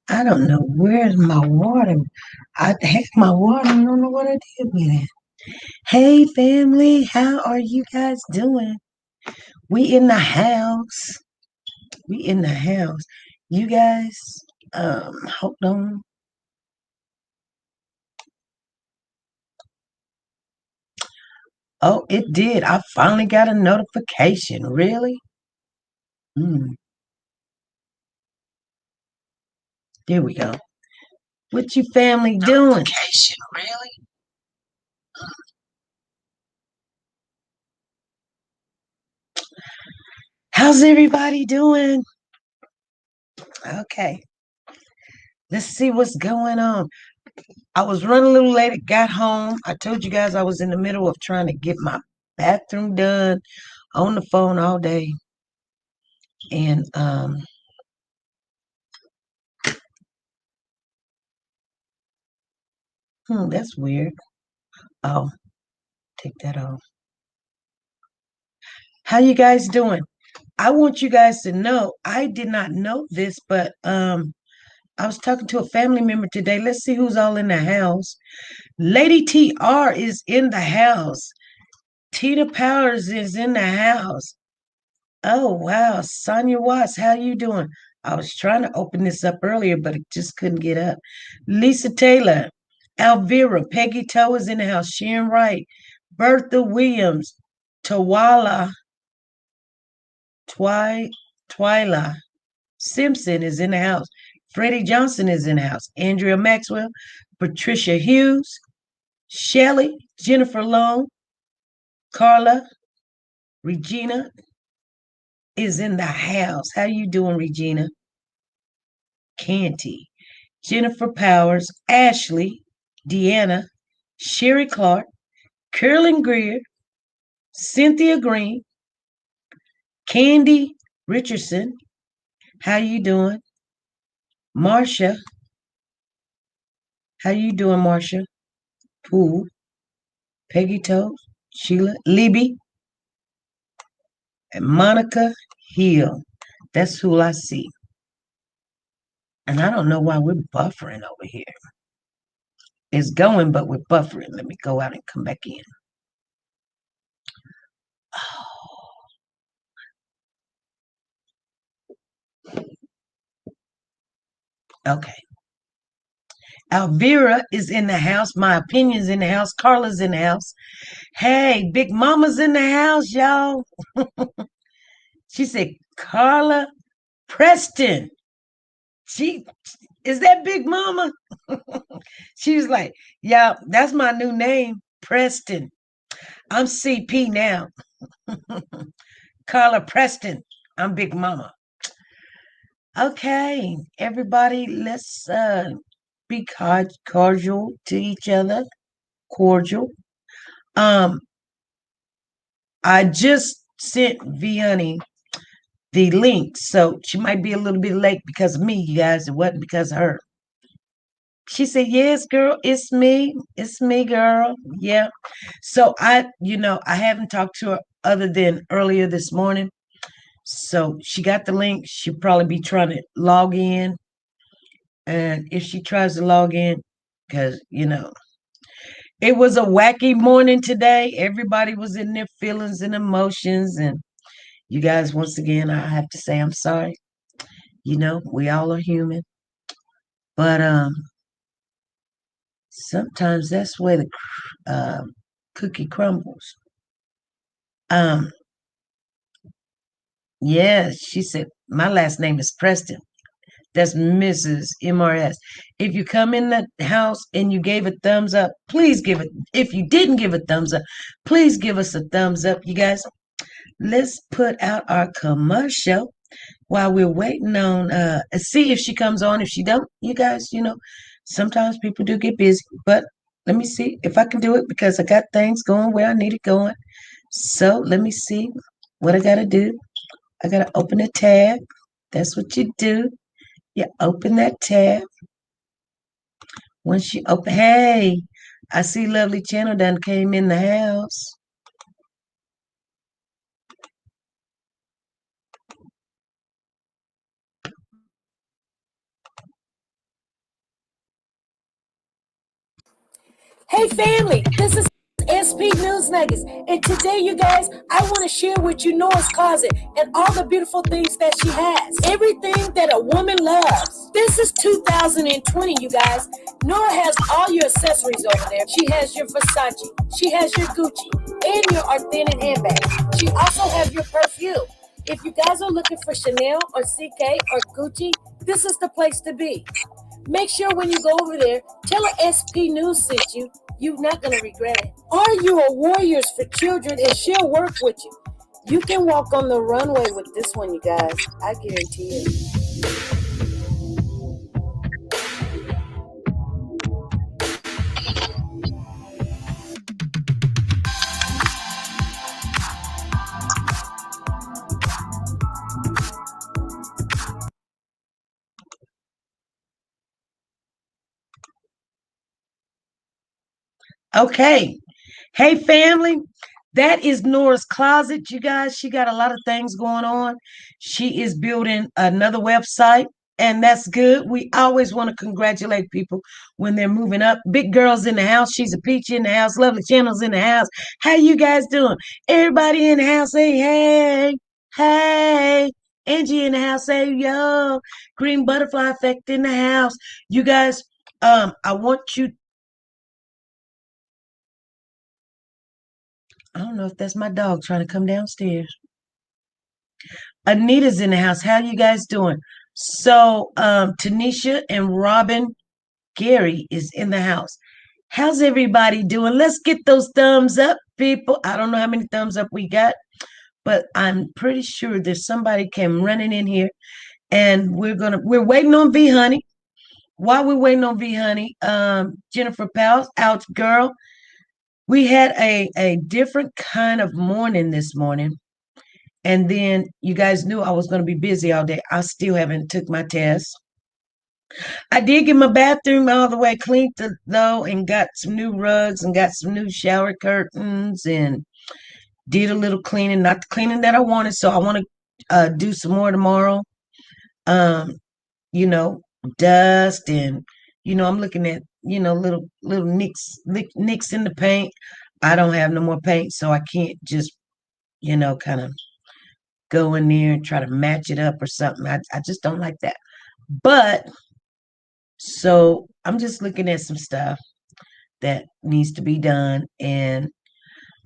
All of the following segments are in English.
I don't know where's my water. I had my water. I don't know what I did with it. Hey, family, how are you guys doing? We in the house. We in the house. You guys, hold on. Oh, it did. I finally got a notification. Really? Hmm. There we go. What you family doing? Notification, really? How's everybody doing? Okay, let's see what's going on. I was running a little late, got home. I told you guys I was in the middle of trying to get my bathroom done on the phone all day. And that's weird. Oh, take that off. How you guys doing? I want you guys to know I did not know this, but I was talking to a family member today. Let's see who's all in the house. Lady TR is in the house. Tina Powers is in the house. Oh wow, Sonia Watts, how you doing? I was trying to open this up earlier, but it just couldn't get up. Lisa Taylor, Elvira, Peggy Toe is in the house. Sharon Wright, Bertha Williams, Tawala, Twy, Twyla Simpson is in the house. Freddie Johnson is in the house. Andrea Maxwell, Patricia Hughes, Shelley, Jennifer Long, Carla, Regina is in the house. How you doing, Regina? Canty, Jennifer Powers, Ashley, Deanna, Sherry Clark, Carolyn Greer, Cynthia Green, Candy Richardson. How you doing? Marcia. How you doing, Marcia? Pooh, Peggy Toes, Sheila, Libby, and Monica Hill. That's who I see. And I don't know why we're buffering over here. It's going, but we're buffering. Let me go out and come back in. Okay. Alvira is in the house. My opinion's in the house. Carla's in the house. Hey, Big Mama's in the house, y'all. She said, Carla Preston. She is that Big Mama? She was like, yeah, that's my new name, Preston. I'm CP now. Carla Preston. I'm Big Mama. Okay, everybody, let's be cordial to each other. Cordial. Um, I just sent Vianney the link, so she might be a little bit late because of me, you guys. It wasn't because of her. She said, "Yes, girl, it's me. It's me, girl. Yeah." So I haven't talked to her other than earlier this morning. So she got the link. She'll probably be trying to log in, and if she tries to log in, because it was a wacky morning today. Everybody was in their feelings and emotions, and you guys, once again, I have to say I'm sorry. We all are human, but sometimes that's where the cookie crumbles. Um, yeah, she said my last name is Preston. That's Mrs. MRS. If you come in the house and you gave a thumbs up, please give it. If you didn't give a thumbs up, please give us a thumbs up. You guys, let's put out our commercial while we're waiting on see if she comes on. If she don't, you guys, sometimes people do get busy, but let me see if I can do it because I got things going where I need it going. So let me see what I gotta do. I gotta open a tab. That's what you do. You open that tab. Once you open, hey, I see Lovely Channel done came in the house. Hey family, this is SP News Nuggets, and today, you guys, I want to share with you Nora's closet and all the beautiful things that she has. Everything that a woman loves. This is 2020, you guys. Nora has all your accessories over there. She has your Versace, she has your Gucci, and your authentic handbag. She also has your perfume. If you guys are looking for Chanel or CK or Gucci, this is the place to be. Make sure when you go over there, tell her SP News sent you. You're not going to regret it. Are you a Warriors for Children, and she'll work with you. You can walk on the runway with this one, you guys. I guarantee it. Okay. Hey, family. That is Nora's closet, you guys. She got a lot of things going on. She is building another website, and that's good. We always want to congratulate people when they're moving up. Big girls in the house. She's a peach in the house. Lovely channels in the house. How you guys doing? Everybody in the house say hey, hey. Angie in the house say yo. Green butterfly effect in the house. You guys, I want you. I don't know if that's my dog trying to come downstairs. Anita's in the house. How you guys doing? So, Tanisha and Robin Gary is in the house. How's everybody doing? Let's get those thumbs up, people. I don't know how many thumbs up we got, but I'm pretty sure there's somebody came running in here, and we're waiting on V Honey. While we're waiting on V Honey, Jennifer Powell, ouch girl. We had a different kind of morning this morning. And then you guys knew I was going to be busy all day. I still haven't took my test. I did get my bathroom all the way cleaned though, and got some new rugs and got some new shower curtains and did a little cleaning, not the cleaning that I wanted. So I want to do some more tomorrow. Um, you know, dust and I'm looking at little nicks in the paint. I don't have no more paint, so I can't just kind of go in there and try to match it up or something. I just don't like that. But so I'm just looking at some stuff that needs to be done. And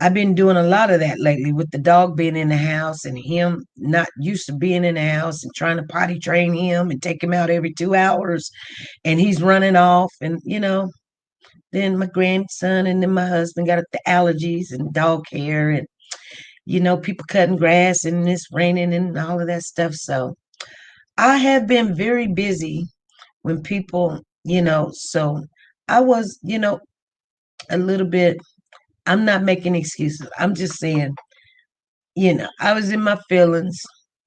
I've been doing a lot of that lately with the dog being in the house and him not used to being in the house and trying to potty train him and take him out every 2 hours. And he's running off. And, then my grandson and then my husband got the allergies and dog hair and, people cutting grass and it's raining and all of that stuff. So I have been very busy when people, so I was, a little bit, I'm not making excuses. I'm just saying, I was in my feelings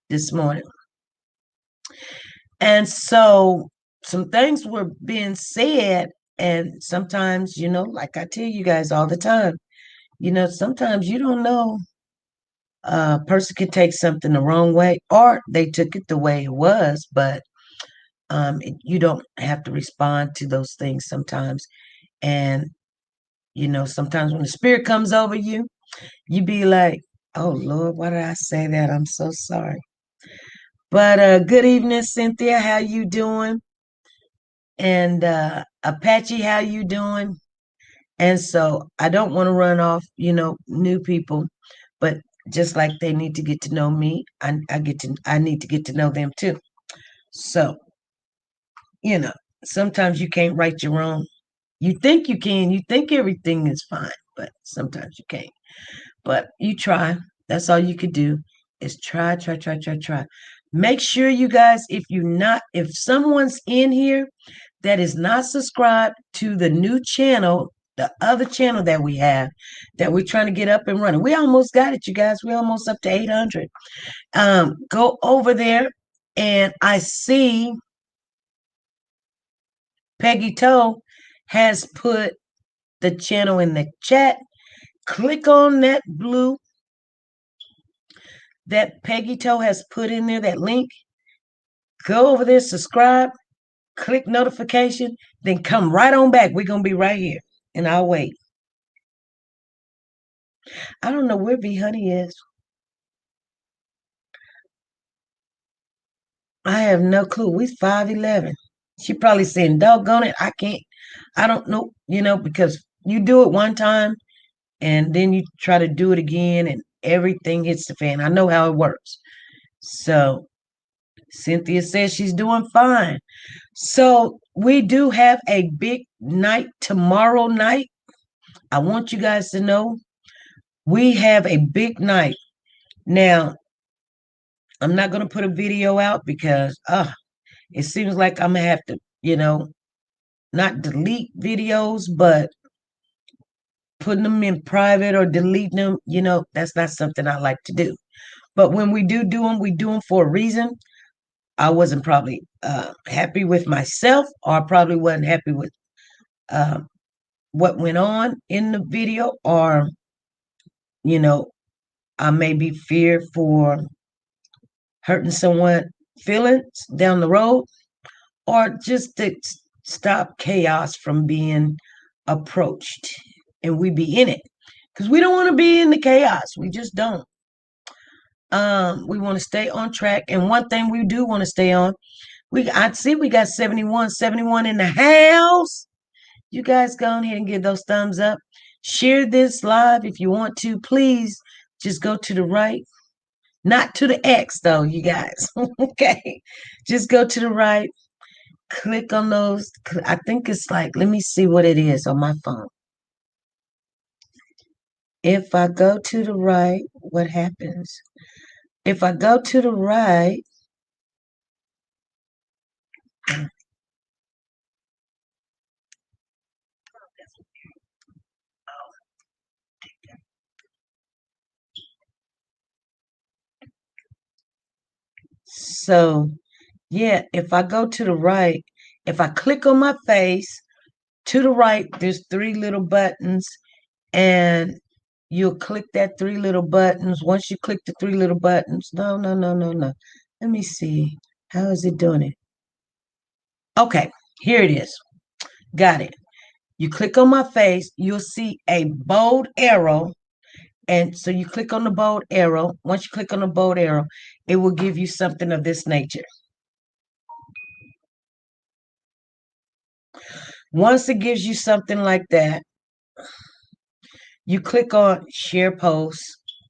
this morning. And so some things were being said. And sometimes, like I tell you guys all the time, sometimes you don't know a person can take something the wrong way or they took it the way it was, but you don't have to respond to those things sometimes. And, sometimes when the spirit comes over you, you be like, oh Lord, why did I say that? I'm so sorry. But good evening, Cynthia. How you doing? And Apache, how you doing? And so I don't want to run off, new people, but just like they need to get to know me, I need to get to know them too. So, you know, sometimes you can't right your wrong. You think you can, you think everything is fine, but sometimes you can't. But you try. That's all you could do is try, try, try, try, try. Make sure you guys, if someone's in here that is not subscribed to the new channel, the other channel that we have, that we're trying to get up and running. We almost got it, you guys. We're almost up to 800. Go over there, and I see Peggy Toe has put the channel in the chat. Click on that blue that Peggy Toe has put in there, that link. Go over there, subscribe, click notification, then come right on back. We're going to be right here. and I'll wait. I don't know where B Honey is. I have no clue. We 5'11". She probably saying, doggone it, I can't, I don't know, because you do it one time and then you try to do it again and everything hits the fan. I know how it works. So Cynthia says she's doing fine. So we do have a big night tomorrow night. I want you guys to know we have a big night. Now, I'm not going to put a video out because it seems like I'm going to have to, not delete videos, but putting them in private or deleting them, that's not something I like to do. But when we do them, we do them for a reason. I wasn't probably happy with myself, or I probably wasn't happy with uh, what went on in the video, or, you know, I may be feared for hurting someone feelings down the road, or just to stop chaos from being approached and we be in it because we don't want to be in the chaos. We just don't. We want to stay on track, and one thing we do want to stay on, I see we got 71 in the house. You guys go ahead and give those thumbs up. Share this live if you want to. Please just go to the right, not to the X though, you guys. Okay, just go to the right. Click on those. I think it's like, let me see what it is on my phone. If I go to the right, what happens? If I go to the right, so yeah, if I go to the right, if I click on my face, to the right, there's three little buttons, and you'll click that three little buttons. Once you click the three little buttons, no, no, no, no, no. Let me see. How is it doing it? Okay, here it is. Got it. You click on my face, you'll see a bold arrow. And so you click on the bold arrow. Once you click on the bold arrow, it will give you something of this nature. Once it gives you something like that, you click on share post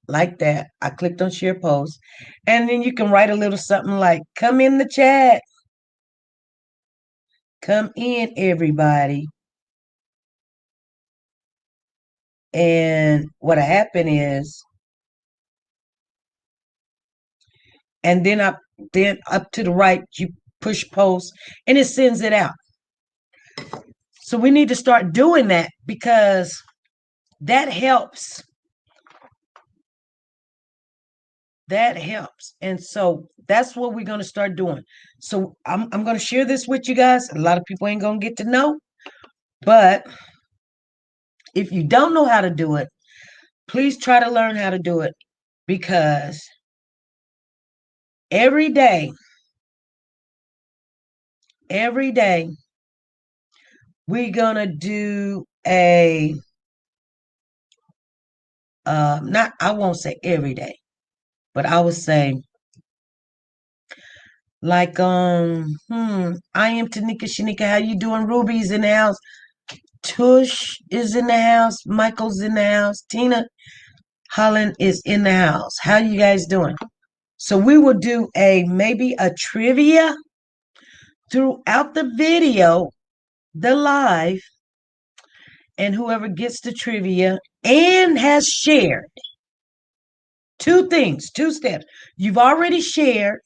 like that. I clicked on share post. And then you can write a little something like, come in the chat. Come in, everybody. And what happened is, and then up to the right, you push post and it sends it out. So we need to start doing that because that helps. That helps. And so that's what we're going to start doing. So I'm going to share this with you guys. A lot of people ain't going to get to know. But if you don't know how to do it, please try to learn how to do it because every day, we're going to do not, I won't say every day, but I would say like, I am Tanika Shanika. How you doing? Ruby's in the house. Tush is in the house. Michael's in the house. Tina Holland is in the house. How you guys doing? So we will do maybe a trivia throughout the video, the live, and whoever gets the trivia and has shared two things, two steps. You've already shared,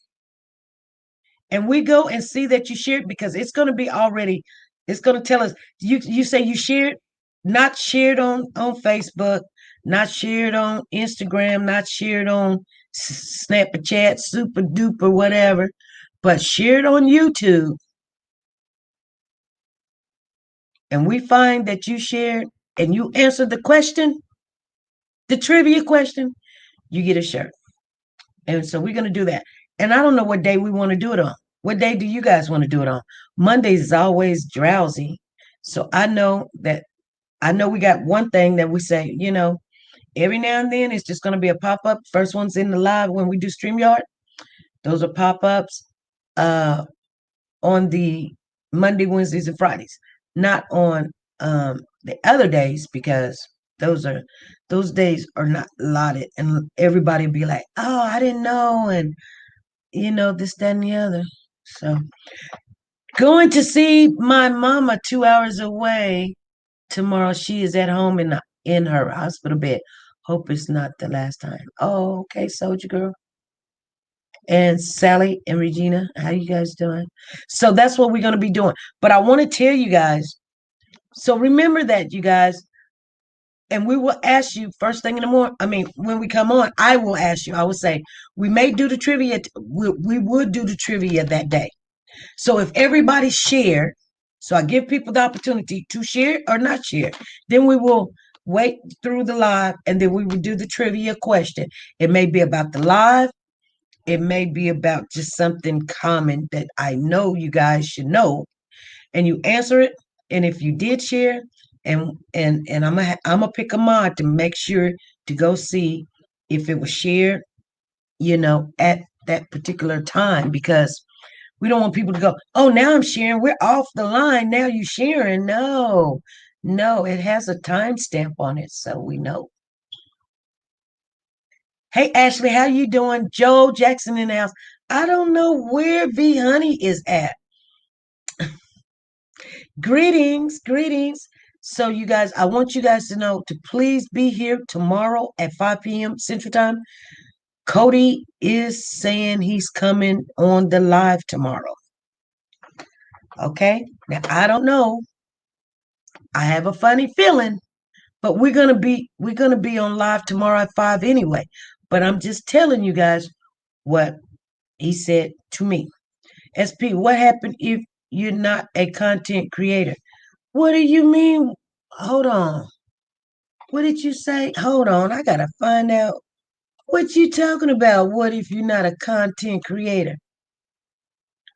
and we go and see that you shared because it's going to be already. It's going to tell us you say you shared, not shared on Facebook, not shared on Instagram, not shared on Snapchat, Super Duper, whatever, but shared on YouTube. And we find that you shared and you answered the question, the trivia question, you get a shirt. And so we're going to do that. And I don't know what day we want to do it on. What day do you guys want to do it on? Mondays is always drowsy. So I know that I know we got one thing that we say, every now and then it's just going to be a pop up. First one's in the live when we do StreamYard. Those are pop ups uh, on the Monday, Wednesdays, and Fridays, not on the other days because those are those days are not allotted, and everybody be like, "Oh, I didn't know," and this, that, and the other. So going to see my mama 2 hours away tomorrow. She is at home in her hospital bed. Hope it's not the last time. Oh, okay, soldier girl. And Sally and Regina, how you guys doing? So that's what we're going to be doing. But I want to tell you guys. So remember that, you guys, and we will ask you first thing in the morning. I mean, when we come on, I will ask you. I will say we may do the trivia. We would do the trivia that day. So if everybody share, so I give people the opportunity to share or not share, then we will wait through the live and then we will do the trivia question. It may be about the live. It may be about just something common that I know you guys should know, and you answer it. And if you did share, and I'm gonna pick a mod to make sure to go see if it was shared, at that particular time because we don't want people to go, oh, now I'm sharing. We're off the line. Now you sharing. No, no, it has a timestamp on it, so we know. Hey, Ashley, how you doing? Joe Jackson in the house. I don't know where V Honey is at. Greetings, greetings. So, you guys, I want you guys to know to please be here tomorrow at 5 p.m. Central Time. Cody is saying he's coming on the live tomorrow. Okay. Now, I don't know. I have a funny feeling, but we're gonna be on live tomorrow at 5 anyway. But I'm just telling you guys what he said to me. SP, what happened if you're not a content creator? What do you mean? Hold on. What did you say? Hold on. I gotta find out what you talking about. What if you're not a content creator?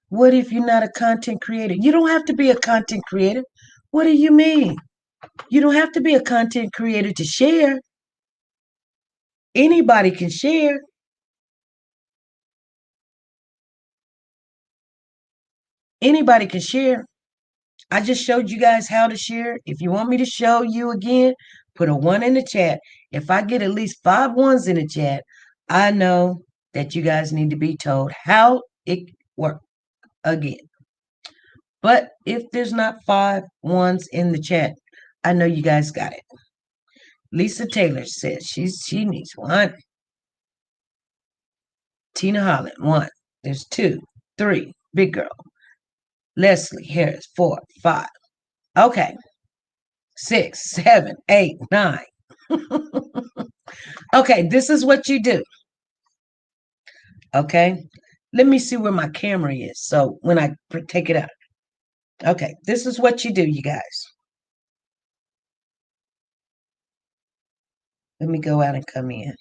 What if you're not a content creator? You don't have to be a content creator. What do you mean? You don't have to be a content creator to share. Anybody can share. Anybody can share. I just showed you guys how to share. If you want me to show you again, put a one in the chat. If I get at least 5 ones in the chat, I know that you guys need to be told how it works again. But if there's not 5 ones in the chat, I know you guys got it. Lisa Taylor says she needs one. Tina Holland, one. There's two, three. Big girl. Leslie Harris, 4, 5. Okay. 6, 7, 8, 9. Okay, this is what you do. Okay. Let me see where my camera is. So when I take it out. Okay, this is what you do, you guys. Let me go out and come in.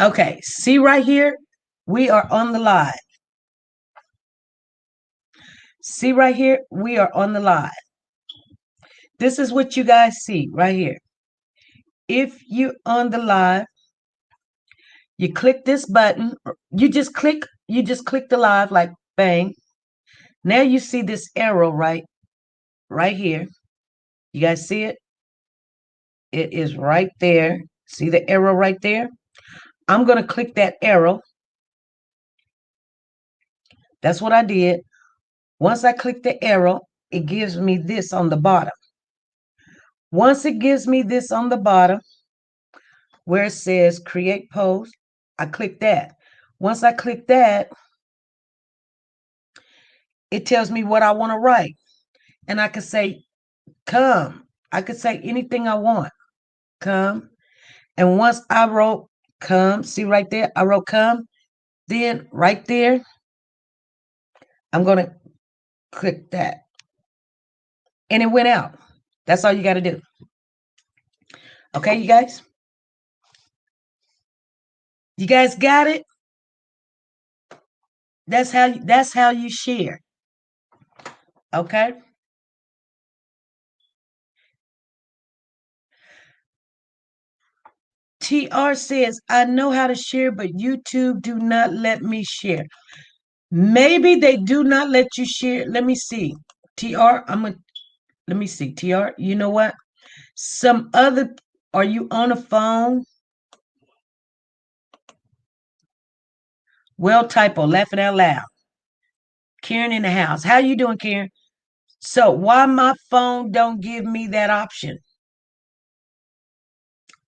Okay, see right here? We are on the live. See right here? We are on the live. This is what you guys see right here. If you're on the live, you click this button. You just click the live like bang. Now you see this arrow right here. You guys see it? It is right there. See the arrow right there? I'm going to click that arrow. That's what I did. Once I click the arrow, it gives me this on the bottom. Once it gives me this on the bottom, where it says create post, I click that. Once I click that, it tells me what I want to write. And I can say, come. I could say anything I want. Come. And once I wrote come, see right there, I wrote come. Then right there, I'm going to click that. And it went out. That's all you got to do. Okay, you guys? You guys got it? That's how you share. Okay. TR says, I know how to share, but YouTube do not let me share. Maybe they do not let you share. Let me see. TR, let me see. TR, you know what? Some other, are you on a phone? Well, typo, laughing out loud. Karen in the house. How you doing, Karen? So why my phone don't give me that option?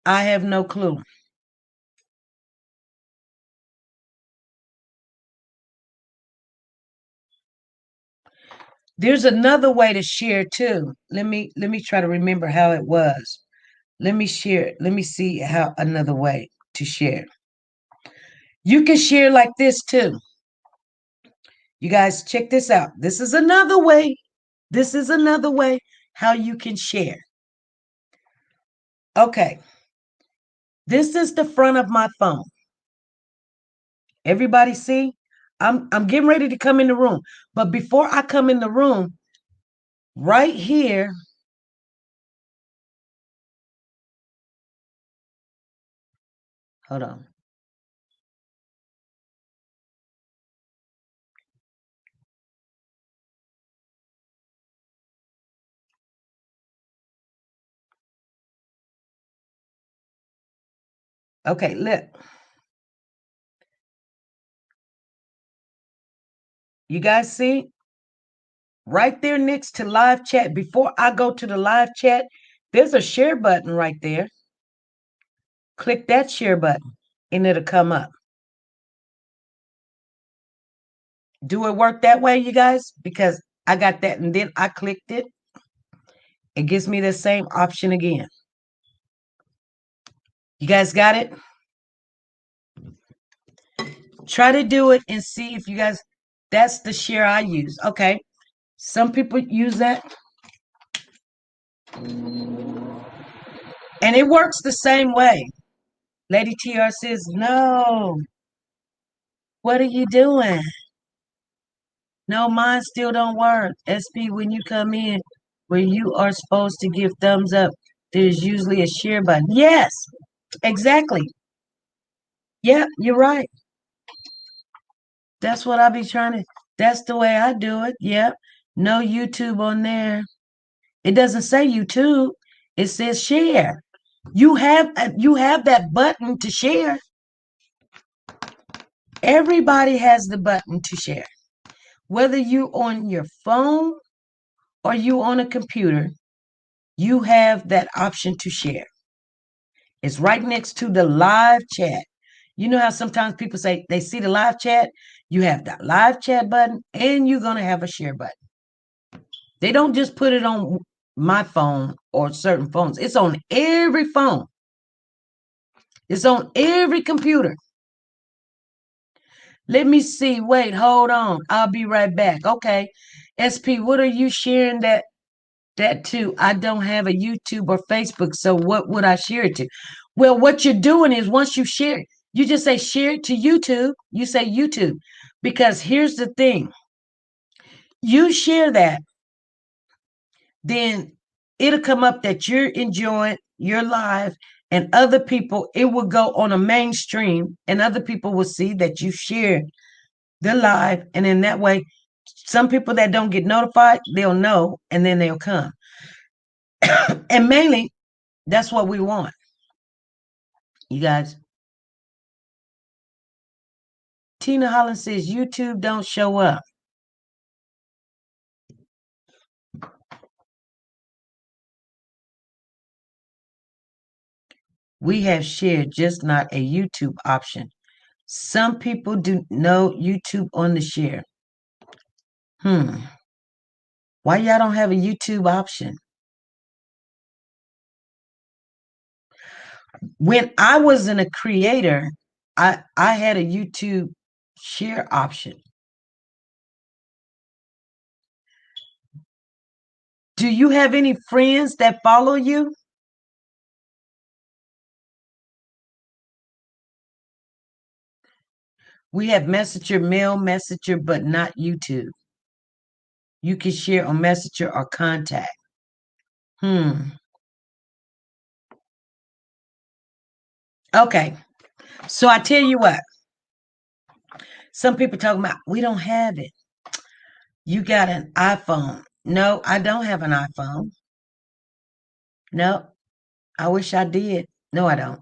I have no clue. There's another way to share too. Let me try to remember how it was. Let me share. Let me see how another way to share. You can share like this too. You guys check this out. This is another way. This is another way how you can share. Okay. This is the front of my phone. Everybody see? I'm getting ready to come in the room. But before I come in the room, right here, hold on. Okay, look. You guys see? Right there next to live chat. Before I go to the live chat, there's a share button right there. Click that share button and it'll come up. Do it work that way, you guys? Because I got that and then I clicked it. It gives me the same option again. You guys got it? Try to do it and see if you guys, that's the share I use. Okay. Some people use that. And it works the same way. Lady TR says, no, what are you doing? No, mine still don't work. SP, when you come in, where you are supposed to give thumbs up, there's usually a share button. Yes, exactly. Yeah, you're right. That's what I be trying to, that's the way I do it. Yep. No YouTube on there. It doesn't say YouTube. It says share. You have that button to share. Everybody has the button to share. Whether you on your phone or you on a computer, you have that option to share. It's right next to the live chat. You know how sometimes people say they see the live chat? You have that live chat button and you're going to have a share button. They don't just put it on my phone or certain phones. It's on every phone. It's on every computer. Let me see. Wait, hold on. I'll be right back. Okay. SP, what are you sharing that to? I don't have a YouTube or Facebook, so what would I share it to? Well, what you're doing is once you share it, you just say share it to YouTube. You say YouTube. Because here's the thing. You share that, then it'll come up that you're enjoying your live and other people, it will go on a mainstream and other people will see that you share the live. And in that way, some people that don't get notified, they'll know and then they'll come. And mainly, that's what we want. You guys. Tina Holland says YouTube don't show up. We have shared, just not a YouTube option. Some people do know YouTube on the share. Why y'all don't have a YouTube option? When I wasn't a creator, I had a YouTube share option. Do you have any friends that follow you? We have Messenger, Mail Messenger, but not YouTube. You can share on Messenger or contact. Hmm. Okay. So I tell you what, some people talking about we don't have it. You got an iPhone. No, I don't have an iPhone. No, I wish I did. No, I don't.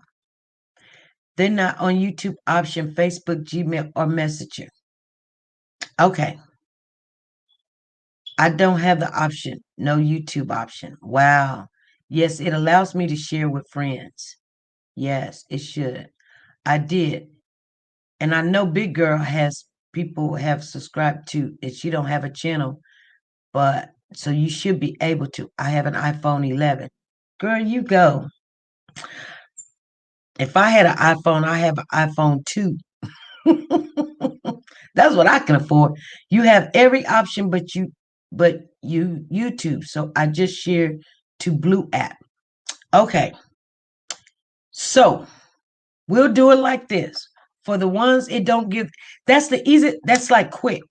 They're not on YouTube option, Facebook, Gmail, or Messenger. Okay. I don't have the option. No YouTube option. Wow. Yes, it allows me to share with friends. Yes, it should. I did. And I know Big Girl has people have subscribed to and she don't have a channel, but so you should be able to. I have an iPhone 11. Girl, you go. If I had an iPhone, I have an iPhone 2. That's what I can afford. You have every option but you YouTube. So I just share to Blue app. Okay. So we'll do it like this. For the ones it don't give, that's the easy, that's like quick.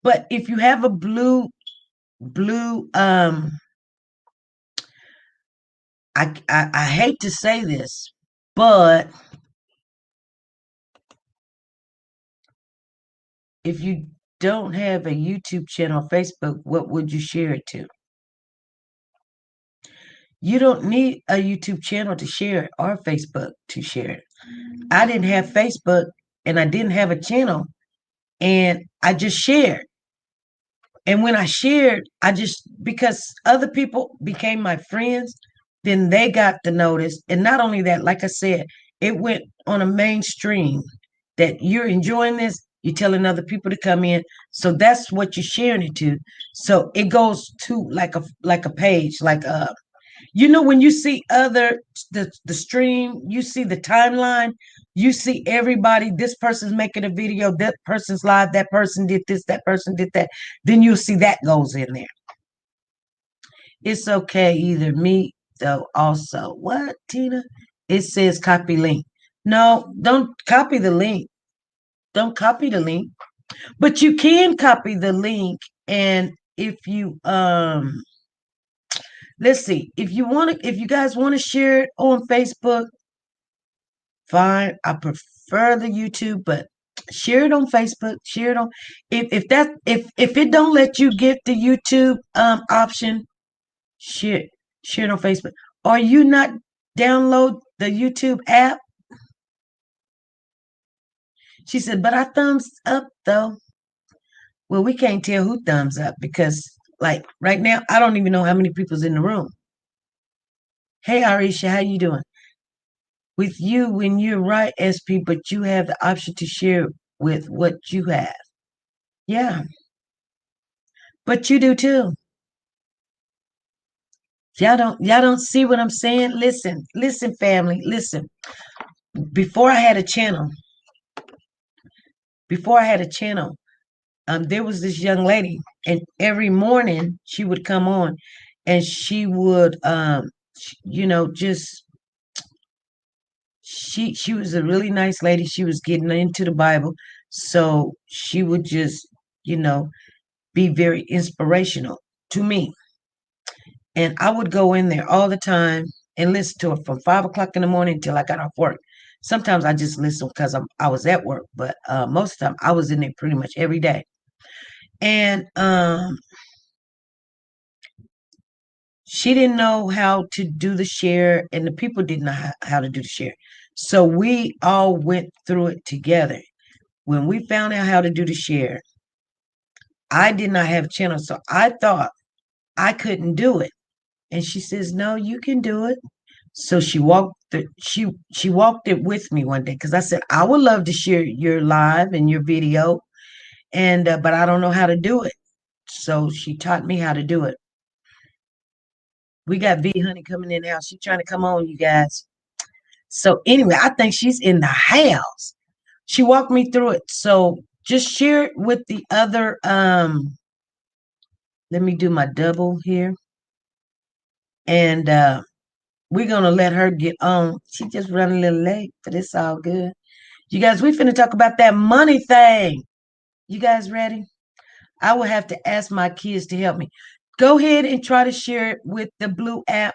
But if you have a blue I hate to say this, but if you don't have a YouTube channel or Facebook, what would you share it to? You don't need a YouTube channel to share it or Facebook to share it. I didn't have Facebook and I didn't have a channel and I just shared. And when I shared, I just, because other people became my friends, then they got the notice. And not only that, like I said, it went on a mainstream that you're enjoying this, you're telling other people to come in. So that's what you're sharing it to. So it goes to like a page, like when you see the stream, you see the timeline, you see everybody, this person's making a video, that person's live, that person did this, that person did that, then you'll see that goes in there. It's okay, either me though also. What, Tina? It says copy link. No, don't copy the link. Don't copy the link. But you can copy the link, and if you let's see, if you guys want to share it on Facebook, fine. I prefer the YouTube, but share it on Facebook. Share it on if it don't let you get the YouTube option, share it on Facebook. Or you not download the YouTube app? She said, but I thumbs up though. Well, we can't tell who thumbs up because like right now, I don't even know how many people's in the room. Hey Arisha, how you doing? With you, when you're right, SP, but you have the option to share with what you have. Yeah, but you do too. Y'all don't see what I'm saying? Listen, family, listen. Before I had a channel, before I had a channel, there was this young lady, and every morning she would come on, and she would, just she was a really nice lady. She was getting into the Bible, so she would just, you know, be very inspirational to me. And I would go in there all the time and listen to it from 5 o'clock in the morning until I got off work. Sometimes I just listen because I was at work, but most of the time I was in there pretty much every day. And she didn't know how to do the share, and the people didn't know how to do the share. So we all went through it together. When we found out how to do the share, I did not have a channel, so I thought I couldn't do it. And she says, "No, you can do it." So she walked it with me one day because I said, "I would love to share your live and your video, and but I don't know how to do it." So she taught me how to do it. We got V Honey coming in now. She's trying to come on, you guys. So anyway, I think she's in the house. She walked me through it. So just share it with the other. Let me do my double here, and we're gonna let her get on. She just run a little late, but it's all good. You guys, we finna talk about that money thing. You guys ready? I will have to ask my kids to help me. Go ahead and try to share it with the blue app.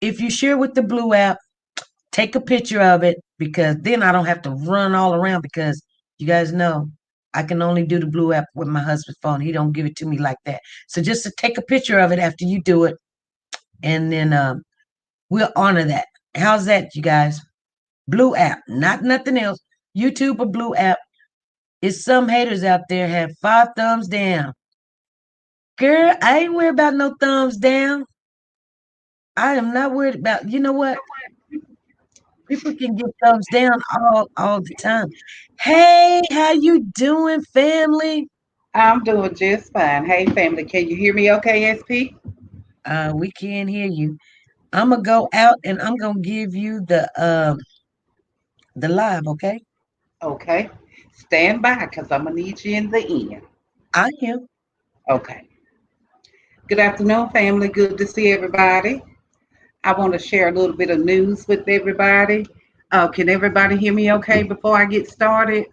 If you share with the blue app, take a picture of it because then I don't have to run all around because you guys know I can only do the blue app with my husband's phone. He don't give it to me like that. So just to take a picture of it after you do it, and then we'll honor that. How's that, you guys? Blue app, not nothing else. YouTube or blue app. It's some haters out there have 5 thumbs down. Girl, I ain't worried about no thumbs down. I am not worried about. You know what? People can get thumbs down all the time. Hey, how you doing, family? I'm doing just fine. Hey, family, can you hear me okay, SP? We can't hear you. I'm gonna go out and I'm gonna give you the live, okay? Okay. Stand by because I'm going to need you in the end. I am. Okay. Good afternoon, family. Good to see everybody. I want to share a little bit of news with everybody. Can everybody hear me okay before I get started?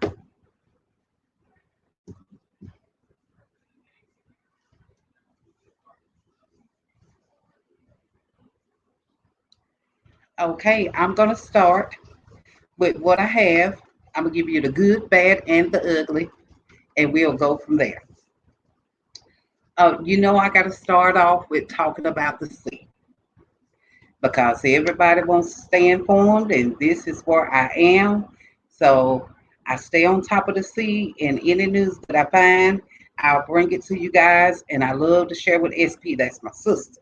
Okay, I'm going to start with what I have. I'm going to give you the good, bad, and the ugly, and we'll go from there. I got to start off with talking about the sea because everybody wants to stay informed, and this is where I am. So I stay on top of the sea, and any news that I find, I'll bring it to you guys, and I love to share with SP. That's my sister.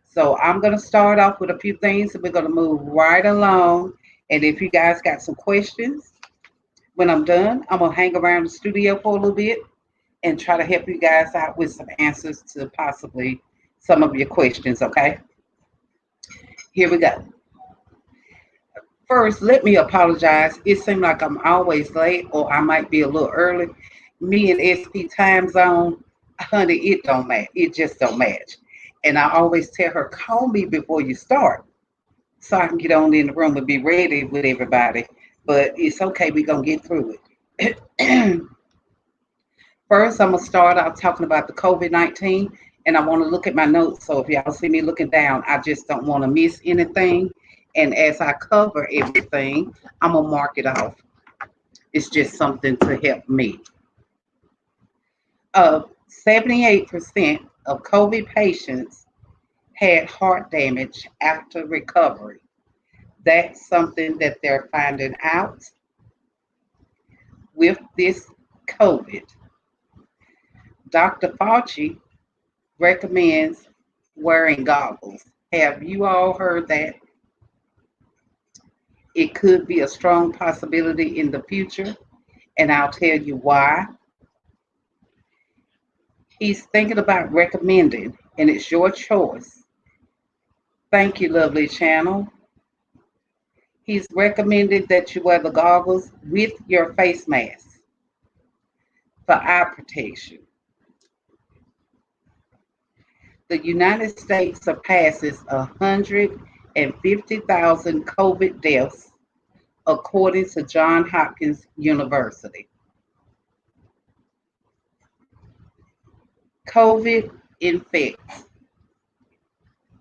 So I'm going to start off with a few things, and we're going to move right along. And if you guys got some questions, when I'm done, I'm going to hang around the studio for a little bit and try to help you guys out with some answers to possibly some of your questions, okay? Here we go. First, let me apologize. It seems like I'm always late or I might be a little early. Me and SP time zone, honey, it don't match. It just don't match. And I always tell her, call me before you start so I can get on in the room and be ready with everybody. But it's okay. We're going to get through it. First, I'm going to start out talking about the COVID-19. And I want to look at my notes. So if y'all see me looking down, I just don't want to miss anything. And as I cover everything, I'm going to mark it off. It's just something to help me. 78% of COVID patients had heart damage after recovery. That's something that they're finding out with this COVID. Dr. Fauci recommends wearing goggles. Have you all heard that? It could be a strong possibility in the future, and I'll tell you why. He's thinking about recommending, and it's your choice. Thank you, lovely channel. He's recommended that you wear the goggles with your face mask for eye protection. The United States surpasses 150,000 COVID deaths, according to Johns Hopkins University. COVID infects.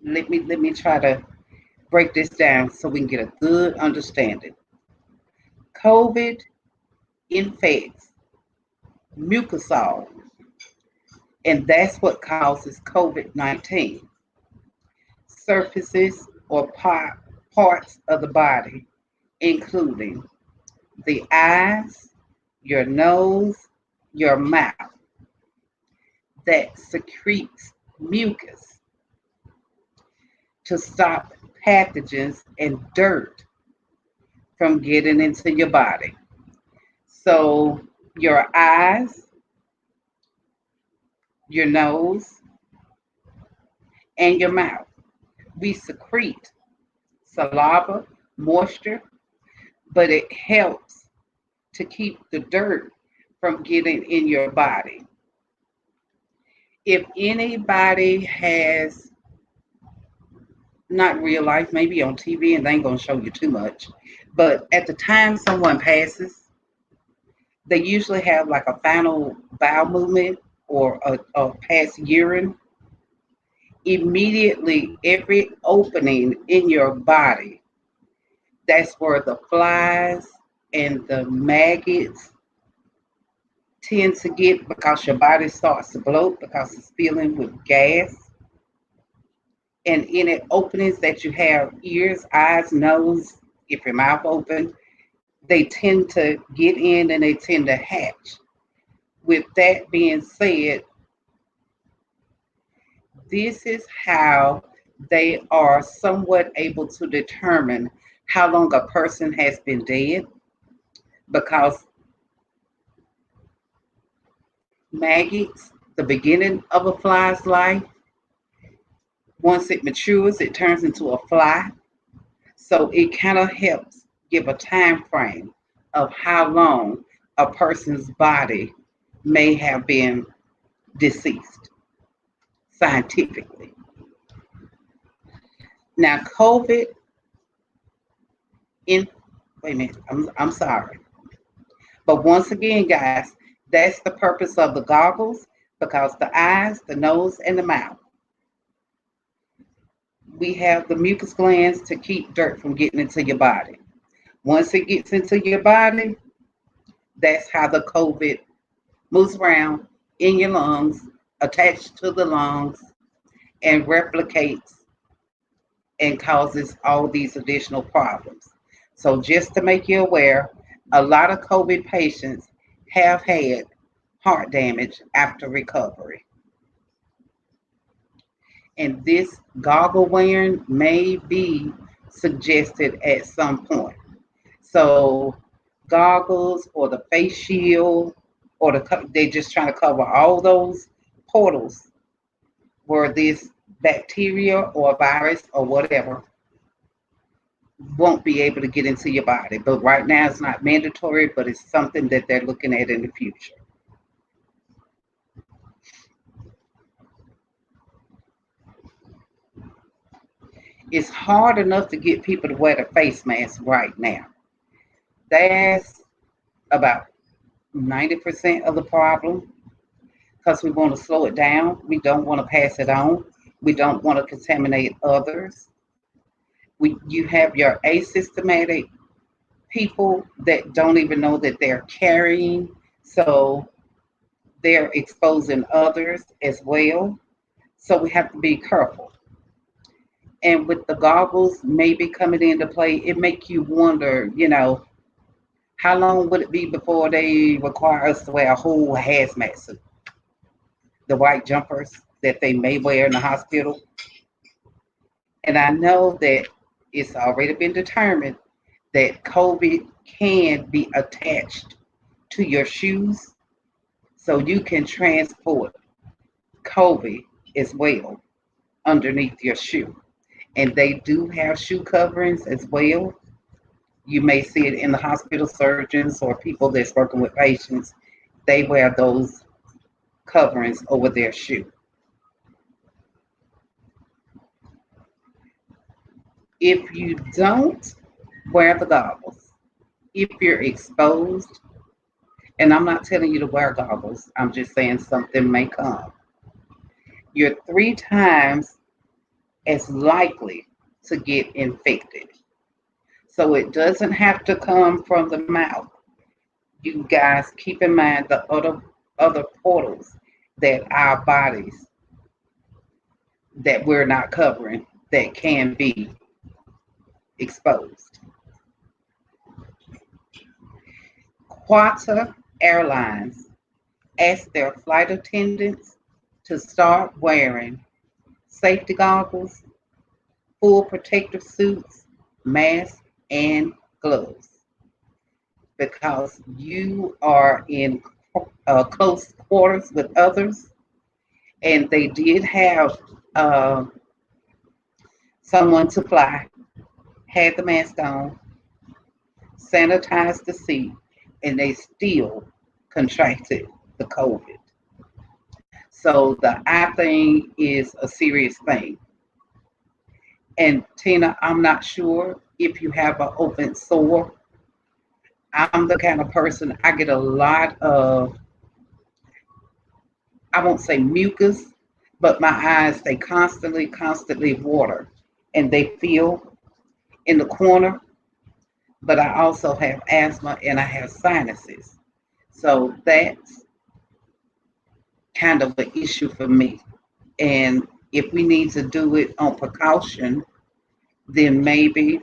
Let me try to break this down so we can get a good understanding. COVID infects mucosal, and that's what causes COVID-19. Surfaces or parts of the body, including the eyes, your nose, your mouth, that secretes mucus to stop pathogens and dirt from getting into your body. So your eyes, your nose, and your mouth, we secrete saliva, moisture, but it helps to keep the dirt from getting in your body. If anybody has, not real life, maybe on TV, and they ain't gonna show you too much, but at the time someone passes, They usually have like a final bowel movement or a pass urine. Immediately, every opening in your body, that's where the flies and the maggots tend to get because your body starts to bloat because it's filling with gas. And any openings that you have, ears, eyes, nose, if your mouth open, they tend to get in and they tend to hatch. With that being said, this is how they are somewhat able to determine how long a person has been dead because maggots, the beginning of a fly's life, once it matures, it turns into a fly. So it kind of helps give a time frame of how long a person's body may have been deceased scientifically. Now, COVID in wait a minute, I'm sorry. But once again, guys, that's the purpose of the goggles because the eyes, the nose, and the mouth, we have the mucus glands to keep dirt from getting into your body. Once it gets into your body, that's how the COVID moves around in your lungs, attached to the lungs, and replicates and causes all these additional problems. So, just to make you aware, a lot of COVID patients have had heart damage after recovery. And this goggle wearing may be suggested at some point. So, goggles or the face shield or they're just trying to cover all those portals where this bacteria or virus or whatever won't be able to get into your body. But right now it's not mandatory, but it's something that they're looking at in the future. It's hard enough to get people to wear the face mask right now. That's about 90% of the problem because we want to slow it down. We don't want to pass it on. We don't want to contaminate others. You have your asymptomatic people that don't even know that they're carrying, so they're exposing others as well. So we have to be careful. And with the goggles maybe coming into play, it make you wonder, how long would it be before they require us to wear a whole hazmat suit? The white jumpers that they may wear in the hospital. And I know that it's already been determined that COVID can be attached to your shoes, so you can transport COVID as well underneath your shoe. And they do have shoe coverings as well. You may see it in the hospital surgeons or people that's working with patients. They wear those coverings over their shoe. If you don't wear the goggles, if you're exposed, and I'm not telling you to wear goggles, I'm just saying something may come, you're 3 times as likely to get infected. So it doesn't have to come from the mouth. You guys keep in mind the other portals that our bodies that we're not covering that can be exposed. Qatar Airlines asked their flight attendants to start wearing safety goggles, full protective suits, masks, and gloves because you are in close quarters with others. And they did have someone to fly, had the mask on, sanitized the seat, and they still contracted the COVID. So the eye thing is a serious thing. And Tina, I'm not sure if you have an open sore I'm the kind of person I get a lot of, I won't say mucus, but my eyes they constantly water and they feel in the corner. But I also have asthma and I have sinuses. So that's kind of an issue for me. And if we need to do it on precaution, then maybe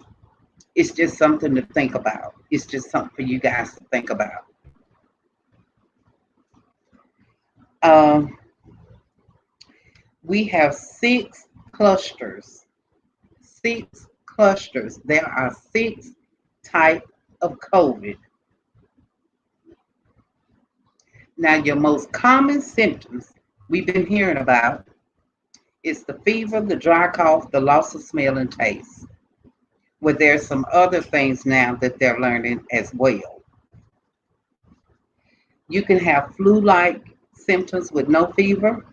it's just something to think about. It's just something for you guys to think about. Um, we have six clusters. Six clusters. There are six types of COVID. Now, your most common symptoms we've been hearing about is the fever, the dry cough, the loss of smell and taste. Well, there's some other things now that they're learning as well. You can have flu-like symptoms with no fever.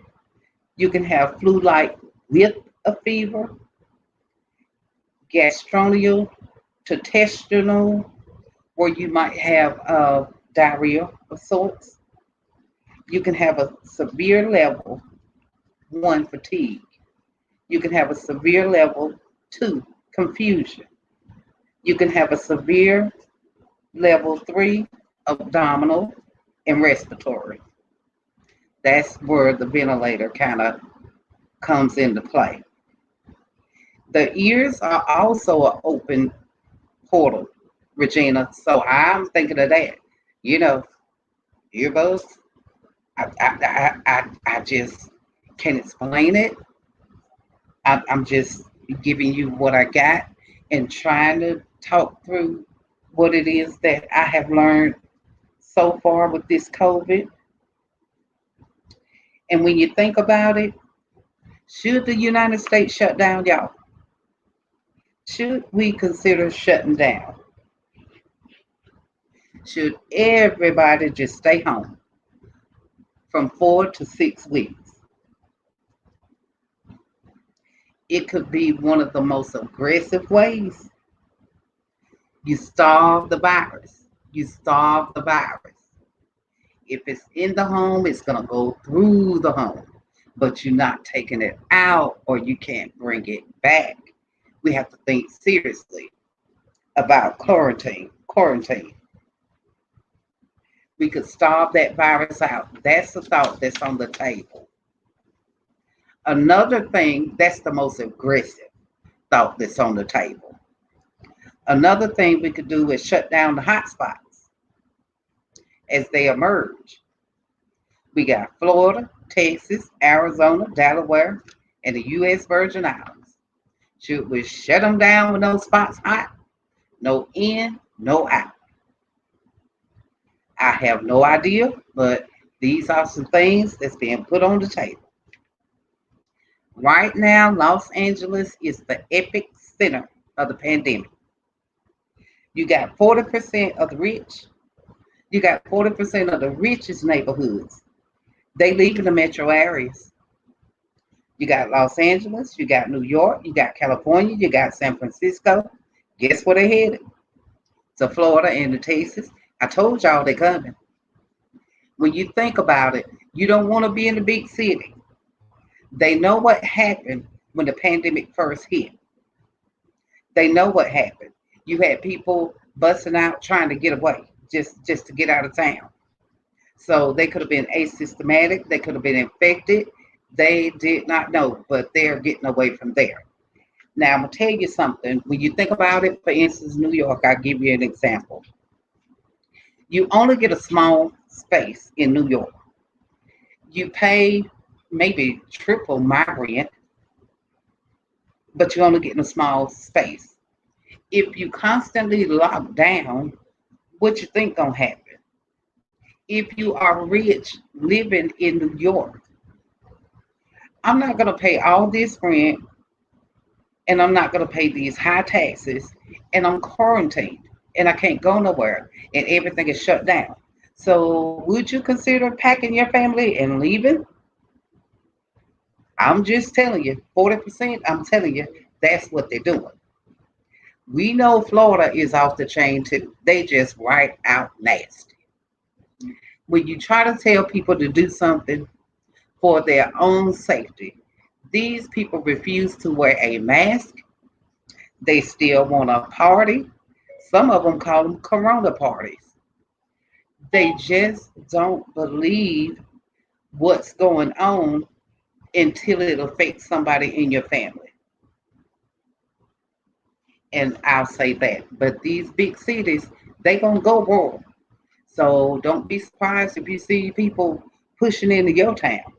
You can have flu-like with a fever, gastrointestinal, intestinal, where you might have diarrhea of sorts. You can have a severe level one fatigue. You can have a severe level two confusion. You can have a severe level three abdominal and respiratory. That's where the ventilator kind of comes into play. The ears are also an open portal, Regina. So I'm thinking of that. You know, earbuds. I just can't explain it. I'm just giving you what I got and trying to talk through what it is that I have learned so far with this COVID. And when you think about it, should the United States shut down, y'all? Should we consider shutting down? Should everybody just stay home from 4 to 6 weeks? It could be one of the most aggressive ways. You starve the virus. You starve the virus. If it's in the home, it's going to go through the home, but you're not taking it out or you can't bring it back. We have to think seriously about quarantine. Quarantine. We could starve that virus out. That's the thought that's on the table. Another thing, that's the most aggressive thought that's on the table. Another thing we could do is shut down the hotspots as they emerge. We got Florida, Texas, Arizona, Delaware, and the U.S. Virgin Islands. Should we shut them down when those spots hot? No in, no out. I have no idea, but these are some things that's being put on the table. Right now, Los Angeles is the epic center of the pandemic. You got 40% of the rich. You got 40% of the richest neighborhoods. They live in the metro areas. You got Los Angeles, you got New York, you got California, you got San Francisco. Guess where they headed? To Florida and to Texas. I told y'all they're coming. When you think about it, you don't want to be in the big city. They know what happened when the pandemic first hit. They know what happened. You had people busting out trying to get away, just to get out of town. So they could have been asymptomatic, they could have been infected. They did not know, but they're getting away from there. Now, I'm going to tell you something. When you think about it, for instance, New York, I'll give you an example. You only get a small space in New York. You pay maybe triple my rent, but you're only getting a small space. If you constantly lock down, what you think gonna happen? If you are rich living in New York, I'm not gonna pay all this rent and I'm not gonna pay these high taxes and I'm quarantined and I can't go nowhere and everything is shut down. So would you consider packing your family and leaving? I'm just telling you, 40%, I'm telling you, that's what they're doing. We know Florida is off the chain too. They just right out nasty. When you try to tell people to do something for their own safety, these people refuse to wear a mask. They still want to party. Some of them call them corona parties. They just don't believe what's going on until it affects somebody in your family. And I'll say that. But these big cities, they gonna go rural. So don't be surprised if you see people pushing into your town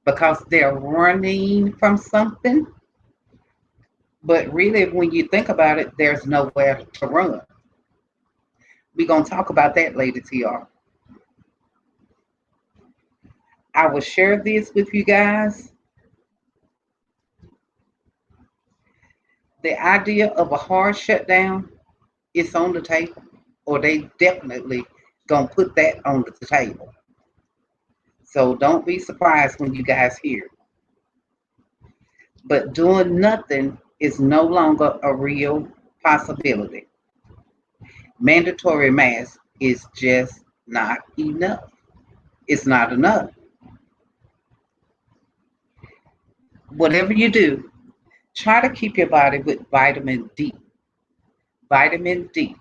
because they're running from something. But really, when you think about it, there's nowhere to run. We're gonna talk about that later, TR. I will share this with you guys. The idea of a hard shutdown is on the table, or they definitely gonna put that on the table. So don't be surprised when you guys hear. But doing nothing is no longer a real possibility. Mandatory mask is just not enough. It's not enough. Whatever you do, try to keep your body with vitamin D. Vitamin D,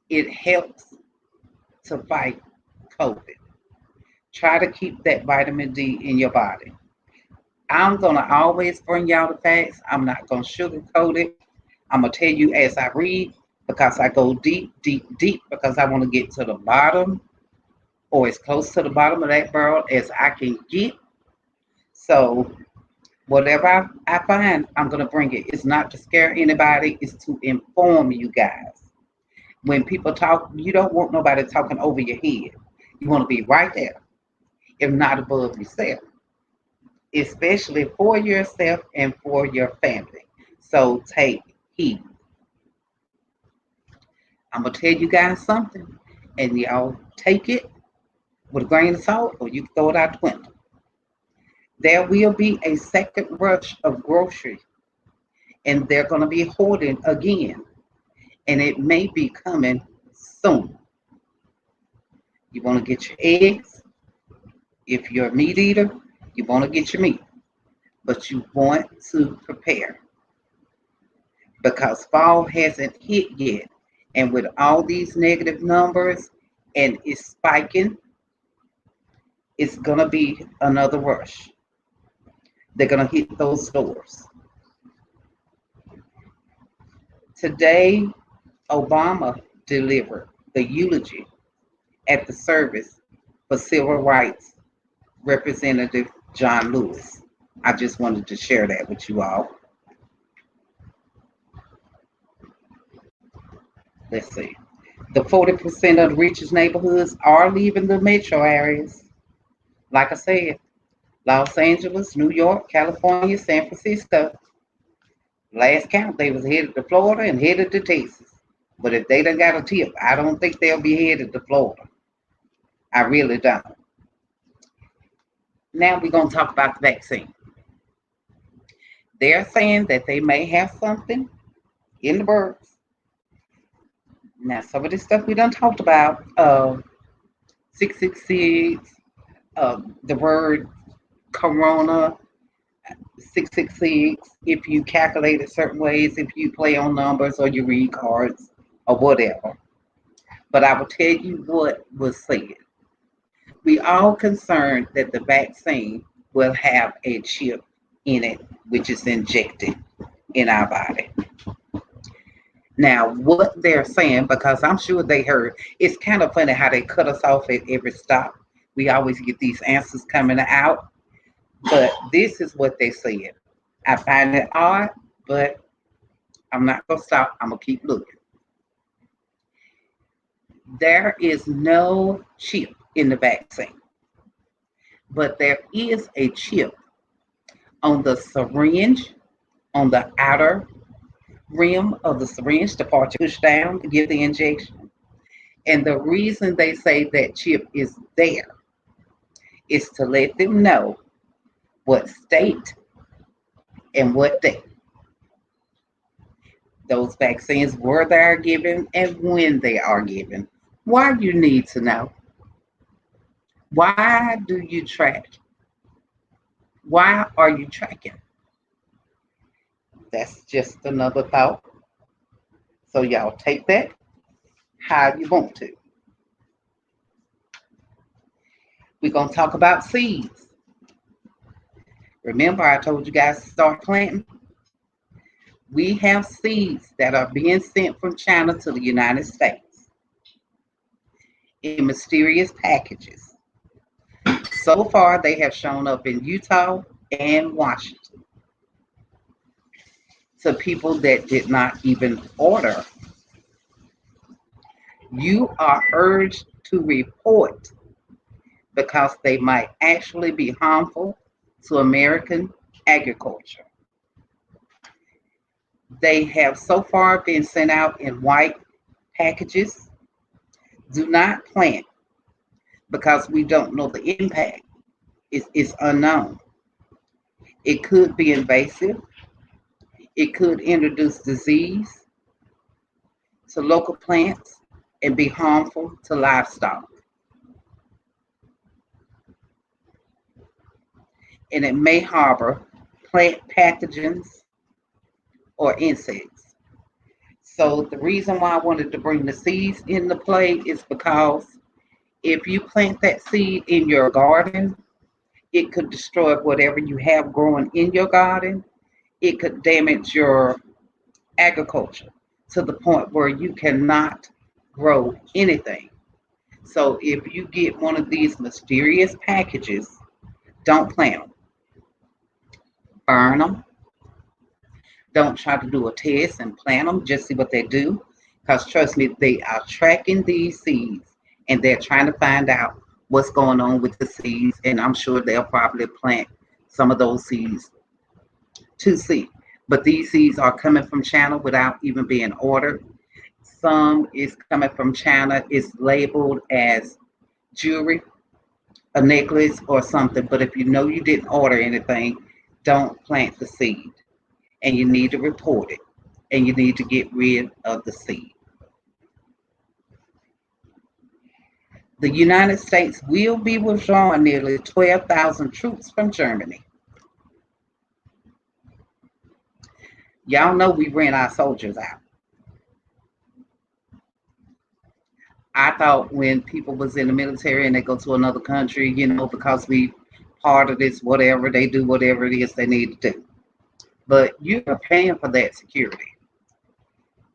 it helps to fight COVID. Try to keep that vitamin D in your body. I'm going to always bring y'all the facts. I'm not going to sugarcoat it. I'm going to tell you as I read because I go deep, deep, deep because I want to get to the bottom or as close to the bottom of that barrel as I can get. So whatever I find, I'm going to bring it. It's not to scare anybody. It's to inform you guys. When people talk, you don't want nobody talking over your head. You want to be right there, if not above yourself, especially for yourself and for your family. So take heed. I'm going to tell you guys something, and y'all take it with a grain of salt, or you can throw it out the window. There will be a second rush of groceries, and they're going to be hoarding again, and it may be coming soon. You want to get your eggs. If you're a meat eater, you want to get your meat, but you want to prepare because fall hasn't hit yet. And with all these negative numbers and it's spiking, it's going to be another rush. They're going to hit those stores. Today, Obama delivered the eulogy at the service for Civil Rights Representative John Lewis. I just wanted to share that with you all. Let's see. The 40% of the richest neighborhoods are leaving the metro areas. Like I said, Los Angeles, New York, California, San Francisco. Last count, they was headed to Florida and headed to Texas. But if they done got a tip, I don't think they'll be headed to Florida. I really don't. Now we're going to talk about the vaccine. They're saying that they may have something in the works. Now, some of this stuff we done talked about, 666, the word corona, 666, if you calculate it certain ways, if you play on numbers or you read cards or whatever. But I will tell you what was said. We all concerned that the vaccine will have a chip in it, which is injected in our body. Now, what they're saying, because I'm sure they heard, it's kind of funny how they cut us off at every stop. We always get these answers coming out, but this is what they said. I find it odd, but I'm not going to stop. I'm going to keep looking. There is no chip in the vaccine, but there is a chip on the syringe, on the outer rim of the syringe, the part you push down to give the injection. And the reason they say that chip is there is to let them know what state and what day. those vaccines, where they are given and when they are given. Why you need to know? Why do you track? Why are you tracking? That's just another thought. So y'all take that how you want to. We're going to talk about seeds. Remember, I told you guys to start planting. We have seeds that are being sent from China to the United States in mysterious packages. So far, they have shown up in Utah and Washington to people that did not even order. You are urged to report because they might actually be harmful to American agriculture. They have so far been sent out in white packages. Do not plant because we don't know the impact. It's unknown. It could be invasive. It could introduce disease to local plants and be harmful to livestock. And it may harbor plant pathogens or insects. So the reason why I wanted to bring the seeds into play is because if you plant that seed in your garden, it could destroy whatever you have growing in your garden. It could damage your agriculture to the point where you cannot grow anything. So if you get one of these mysterious packages, don't plant them. Burn them. Don't try to do a test and plant them. Just see what they do. Because trust me, they are tracking these seeds and they're trying to find out what's going on with the seeds. And I'm sure they'll probably plant some of those seeds to see. But these seeds are coming from China without even being ordered. Some is coming from China. It's labeled as jewelry, a necklace, or something. But if you know you didn't order anything, don't plant the seed. And you need to report it. And you need to get rid of the seed. The United States will be withdrawing nearly 12,000 troops from Germany. Y'all know we ran our soldiers out. I thought when people was in the military and they go to another country, because we part of this, whatever, they do whatever it is they need to do. But you're paying for that security.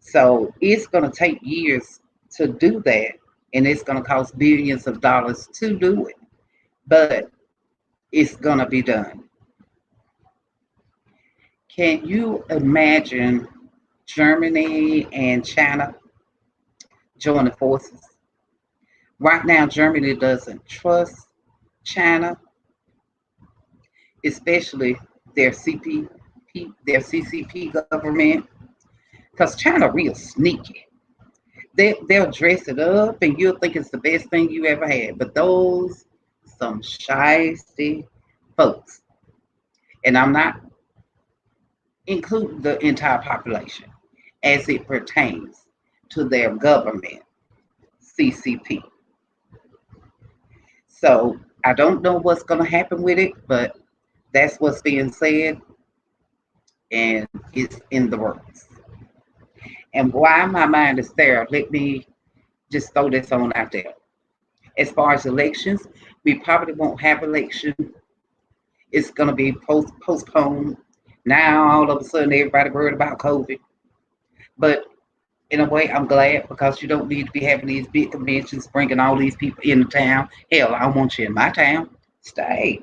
So it's going to take years to do that, and it's going to cost billions of dollars to do it. But it's going to be done. Can you imagine Germany and China joining forces? Right now, Germany doesn't trust China, especially their CCP government, because China real sneaky. They'll dress it up and you'll think it's the best thing you ever had. But those some shiesty folks. And I'm not including the entire population as it pertains to their government, CCP. So I don't know what's going to happen with it, but that's what's being said, and it's in the works. And why my mind is there, let me just throw this on out there. As far as elections, we probably won't have election. It's going to be postponed. Now, all of a sudden, everybody worried about COVID. But in a way, I'm glad because you don't need to be having these big conventions, bringing all these people into town. Hell, I want you in my town. Stay.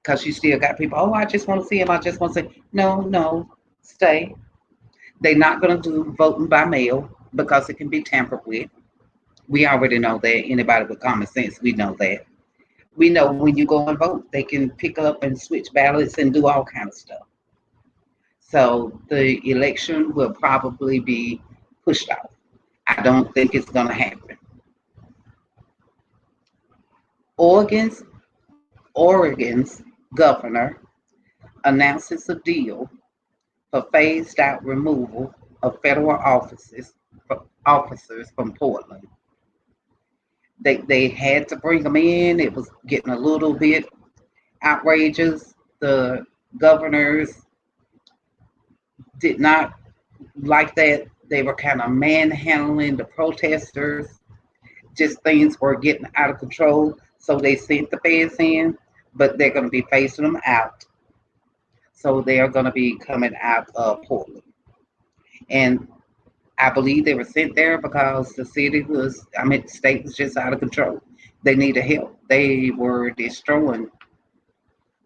Because you still got people, oh, I just want to see him. I just want to say, no, stay. They're not going to do voting by mail because it can be tampered with. We already know that. Anybody with common sense, we know that. We know when you go and vote, they can pick up and switch ballots and do all kinds of stuff. So the election will probably be pushed off. I don't think it's going to happen. Oregon's governor announces a deal for phased out removal of federal officers from Portland. They had to bring them in. It was getting a little bit outrageous. The governors did not like that. They were kind of manhandling the protesters. Just things were getting out of control. So they sent the feds in, but they're going to be phasing them out. So they are going to be coming out of Portland. And I believe they were sent there because the state was just out of control. They needed help. They were destroying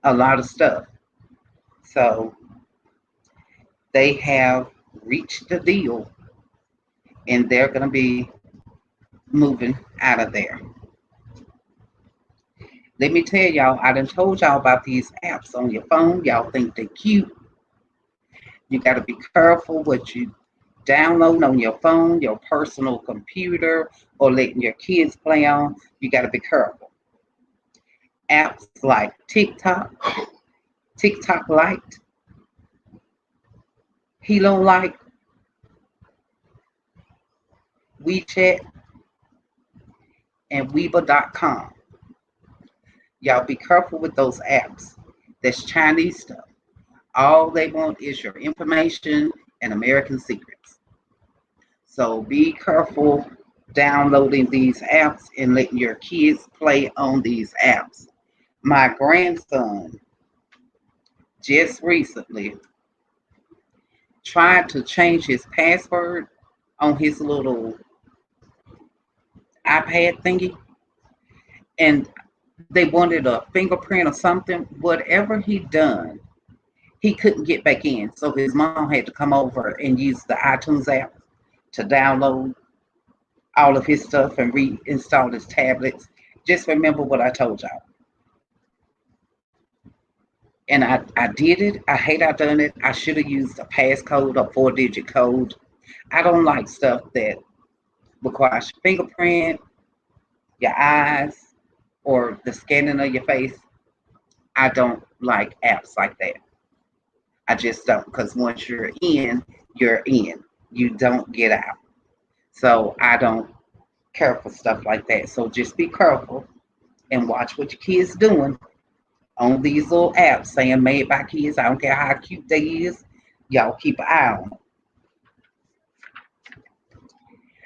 a lot of stuff. So they have reached a deal and they're going to be moving out of there. Let me tell y'all, I done told y'all about these apps on your phone. Y'all think they're cute. You got to be careful what you download on your phone, your personal computer, or letting your kids play on. You got to be careful. Apps like TikTok Lite, Hilo Lite, WeChat, and Weeba.com. Y'all be careful with those apps. That's Chinese stuff. All they want is your information and American secrets. So be careful downloading these apps and letting your kids play on these apps. My grandson just recently tried to change his password on his little iPad thingy, and they wanted a fingerprint or something. Whatever he done, he couldn't get back in. So his mom had to come over and use the iTunes app to download all of his stuff and reinstall his tablets. Just remember what I told y'all. And I did it. I hate I done it. I should have used a passcode, a 4-digit code. I don't like stuff that requires your fingerprint, your eyes, or the scanning of your face. I don't like apps like that. I just don't, because once you're in, you're in. You don't get out. So I don't care for stuff like that. So just be careful and watch what your kids doing on these little apps saying made by kids. I don't care how cute they is. Y'all keep an eye on them.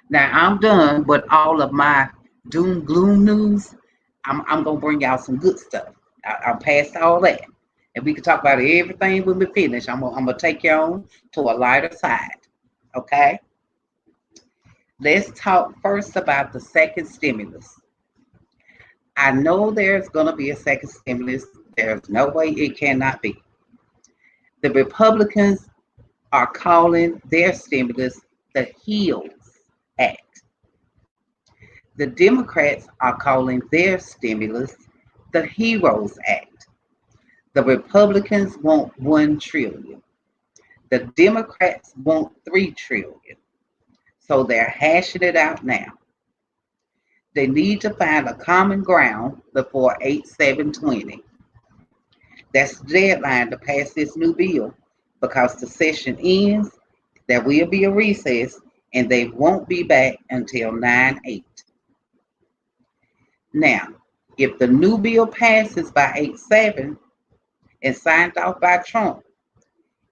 Now I'm done with all of my doom gloom news. I'm gonna bring y'all some good stuff. I'm past all that, and we can talk about everything when we finish. I'm gonna take you on to a lighter side. Okay. Let's talk first about the second stimulus. I know there's gonna be a second stimulus. There's no way it cannot be. The Republicans are calling their stimulus the HEALS Act. The Democrats are calling their stimulus the HEROES Act. The Republicans want 1 trillion. The Democrats want 3 trillion. So they're hashing it out now. They need to find a common ground before 8/7/20. That's the deadline to pass this new bill, because the session ends, there will be a recess, and they won't be back until 9/8. Now, if the new bill passes by 8/7 and signed off by Trump,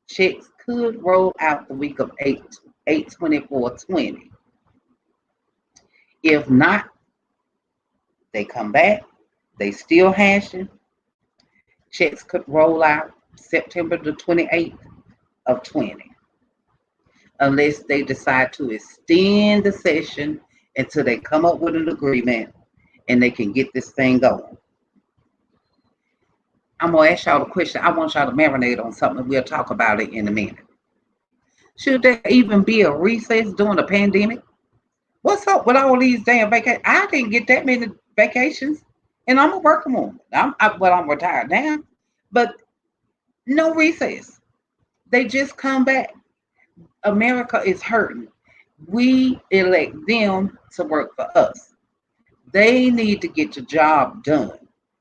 checks could roll out the week of 8/24/20. If not, they come back, they still hashing. Checks could roll out September the 28th of 20, unless they decide to extend the session until they come up with an agreement and they can get this thing going. I'm gonna ask y'all a question. I want y'all to marinate on something. We'll talk about it in a minute. Should there even be a recess during a pandemic? What's up with all these damn vacations? I didn't get that many vacations, and I'm a working woman. I'm retired now, but no recess. They just come back. America is hurting. We elect them to work for us. They need to get the job done.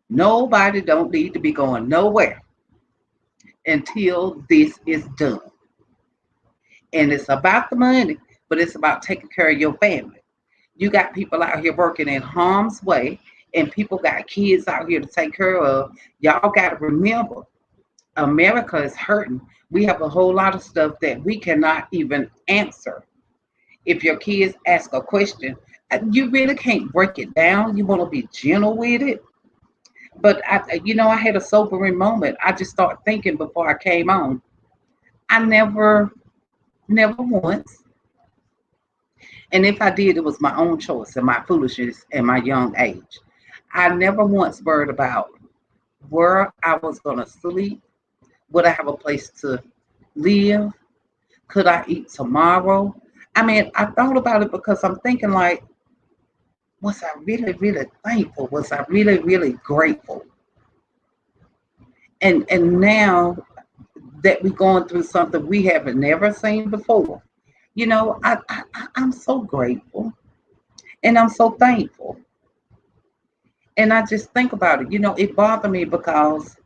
Nobody don't need to be going nowhere until this is done. And it's about the money, but it's about taking care of your family. You got people out here working in harm's way, and people got kids out here to take care of. Y'all got to remember, America is hurting. We have a whole lot of stuff that we cannot even answer. If your kids ask a question, you really can't break it down. You want to be gentle with it. But I had a sobering moment. I just started thinking before I came on. I never once, and if I did, it was my own choice and my foolishness and my young age. I never once worried about where I was going to sleep. Would I have a place to live? Could I eat tomorrow? I mean, I thought about it because I'm thinking like, was I really, really thankful? Was I really, really grateful? And now that we're going through something we haven't never seen before, I'm so grateful and I'm so thankful. And I just think about it. It bothered me because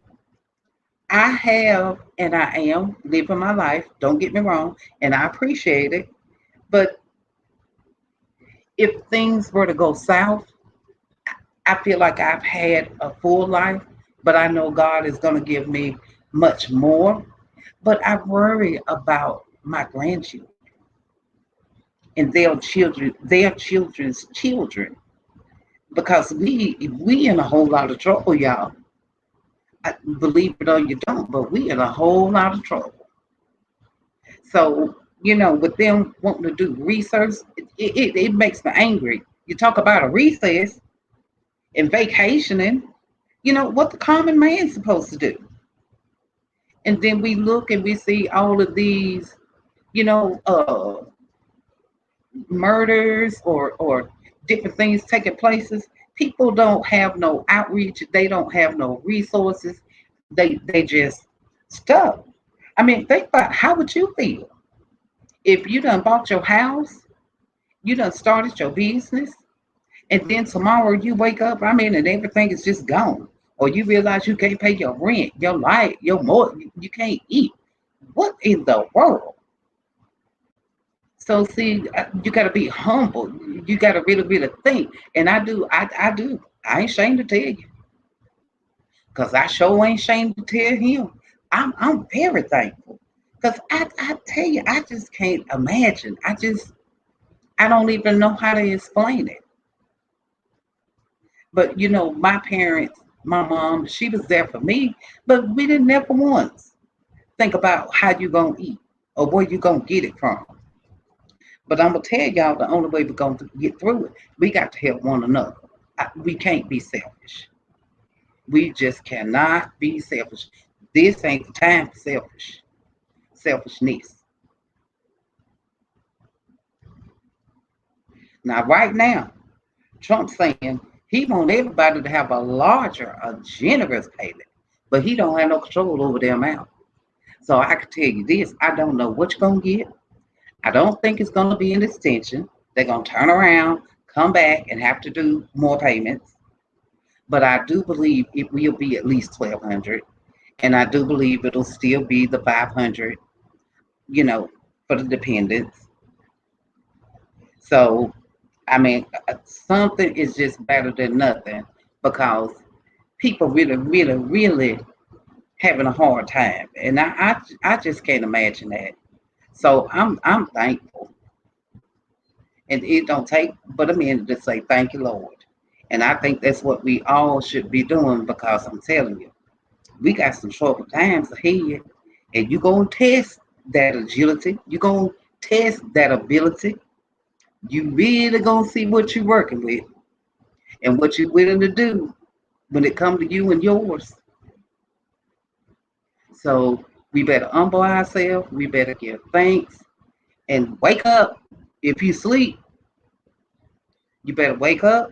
I have and I am living my life. Don't get me wrong, and I appreciate it. But if things were to go south, I feel like I've had a full life, but I know God is going to give me much more. But I worry about my grandchildren and their children's children, because we in a whole lot of trouble, y'all. Believe it or you don't, but we in a whole lot of trouble. So with them wanting to do research, it makes me angry. You talk about a recess and vacationing, what the common man's supposed to do. And then we look and we see all of these, you know, uh, murders or different things taking places. People don't have no outreach. They don't have no resources. They just stuck. I mean, think about how would you feel if you done bought your house, you done started your business, and then tomorrow you wake up, I mean, and everything is just gone. Or you realize you can't pay your rent, your light, your mortgage, you can't eat. What in the world? So see, you got to be humble. You got to really, really think. And I do. I do. I ain't ashamed to tell you, cause I sure ain't ashamed to tell him. I'm very thankful, cause I tell you, I just can't imagine. I don't even know how to explain it. But my parents, my mom, she was there for me, but we didn't never once think about how you gonna eat or where you gonna get it from. But I'm gonna tell y'all the only way we're gonna get through it, we got to help one another. We can't be selfish. We just cannot be selfish. This ain't the time for selfishness. Now, right now, Trump's saying he want everybody to have a larger, a generous payment, but he don't have no control over the amount. So I can tell you this: I don't know what you're gonna get. I don't think it's gonna be an extension. They're gonna turn around, come back, and have to do more payments. But I do believe it will be at least 1,200, and I do believe it'll still be the 500, you know, for the dependents. So, I mean, something is just better than nothing, because people really, really, really having a hard time, and I just can't imagine that. So I'm thankful, and it don't take but a minute to say thank you, Lord. And I think that's what we all should be doing, because I'm telling you, we got some troubled times ahead, and you're gonna test that agility. You're gonna test that ability. You really gonna see what you're working with and what you're willing to do when it comes to you and yours. So we better humble ourselves. We better give thanks and wake up. If you sleep, you better wake up,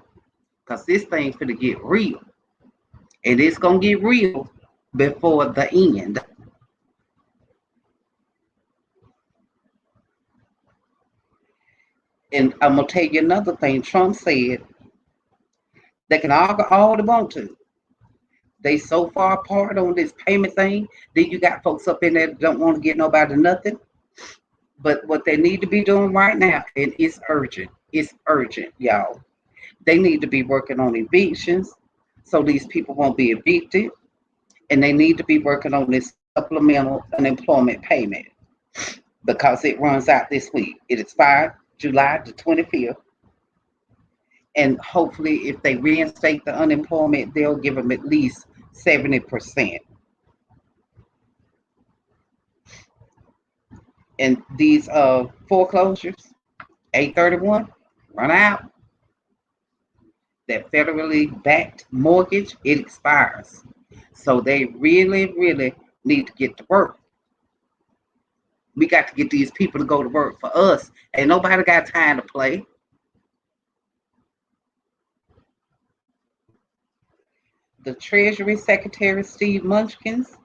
because this thing's gonna get real, and it's gonna get real before the end. And I'm gonna tell you another thing. Trump said they can argue all they want to. They so far apart on this payment thing. Then you got folks up in there that don't want to get nobody nothing. But what they need to be doing right now, and it's urgent, y'all. They need to be working on evictions so these people won't be evicted, and they need to be working on this supplemental unemployment payment because it runs out this week. It expired July the 25th, and hopefully, if they reinstate the unemployment, they'll give them at least 70%. And these foreclosures, 831, run out. That federally backed mortgage, it expires. So they really, really need to get to work. We got to get these people to go to work for us. Ain't nobody got time to play. The Treasury Secretary Steve Munchkins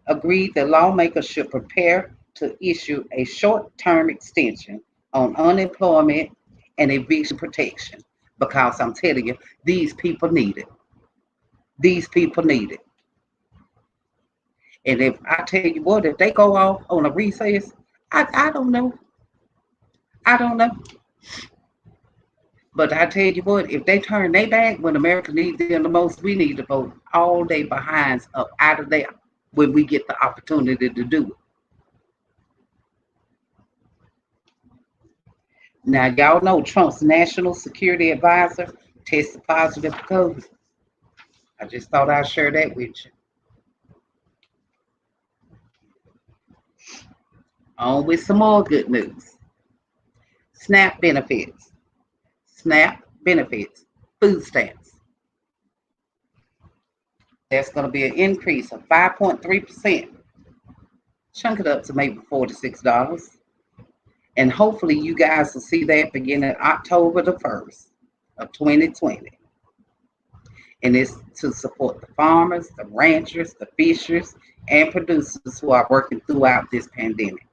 agreed that lawmakers should prepare to issue a short-term extension on unemployment and eviction protection because I'm telling you, these people need it. These people need it. And if I tell you what, if they go off on a recess, I don't know. I don't know. But I tell you what, if they turn their back when America needs them the most, we need to vote all day behinds up out of there when we get the opportunity to do it. Now, y'all know Trump's national security advisor tested positive for COVID. I just thought I'd share that with you. On with some more good news. SNAP benefits. SNAP benefits. Food stamps. There's going to be an increase of 5.3%. Chunk it up to maybe $46. And hopefully you guys will see that beginning October the 1st of 2020. And it's to support the farmers, the ranchers, the fishers, and producers who are working throughout this pandemic.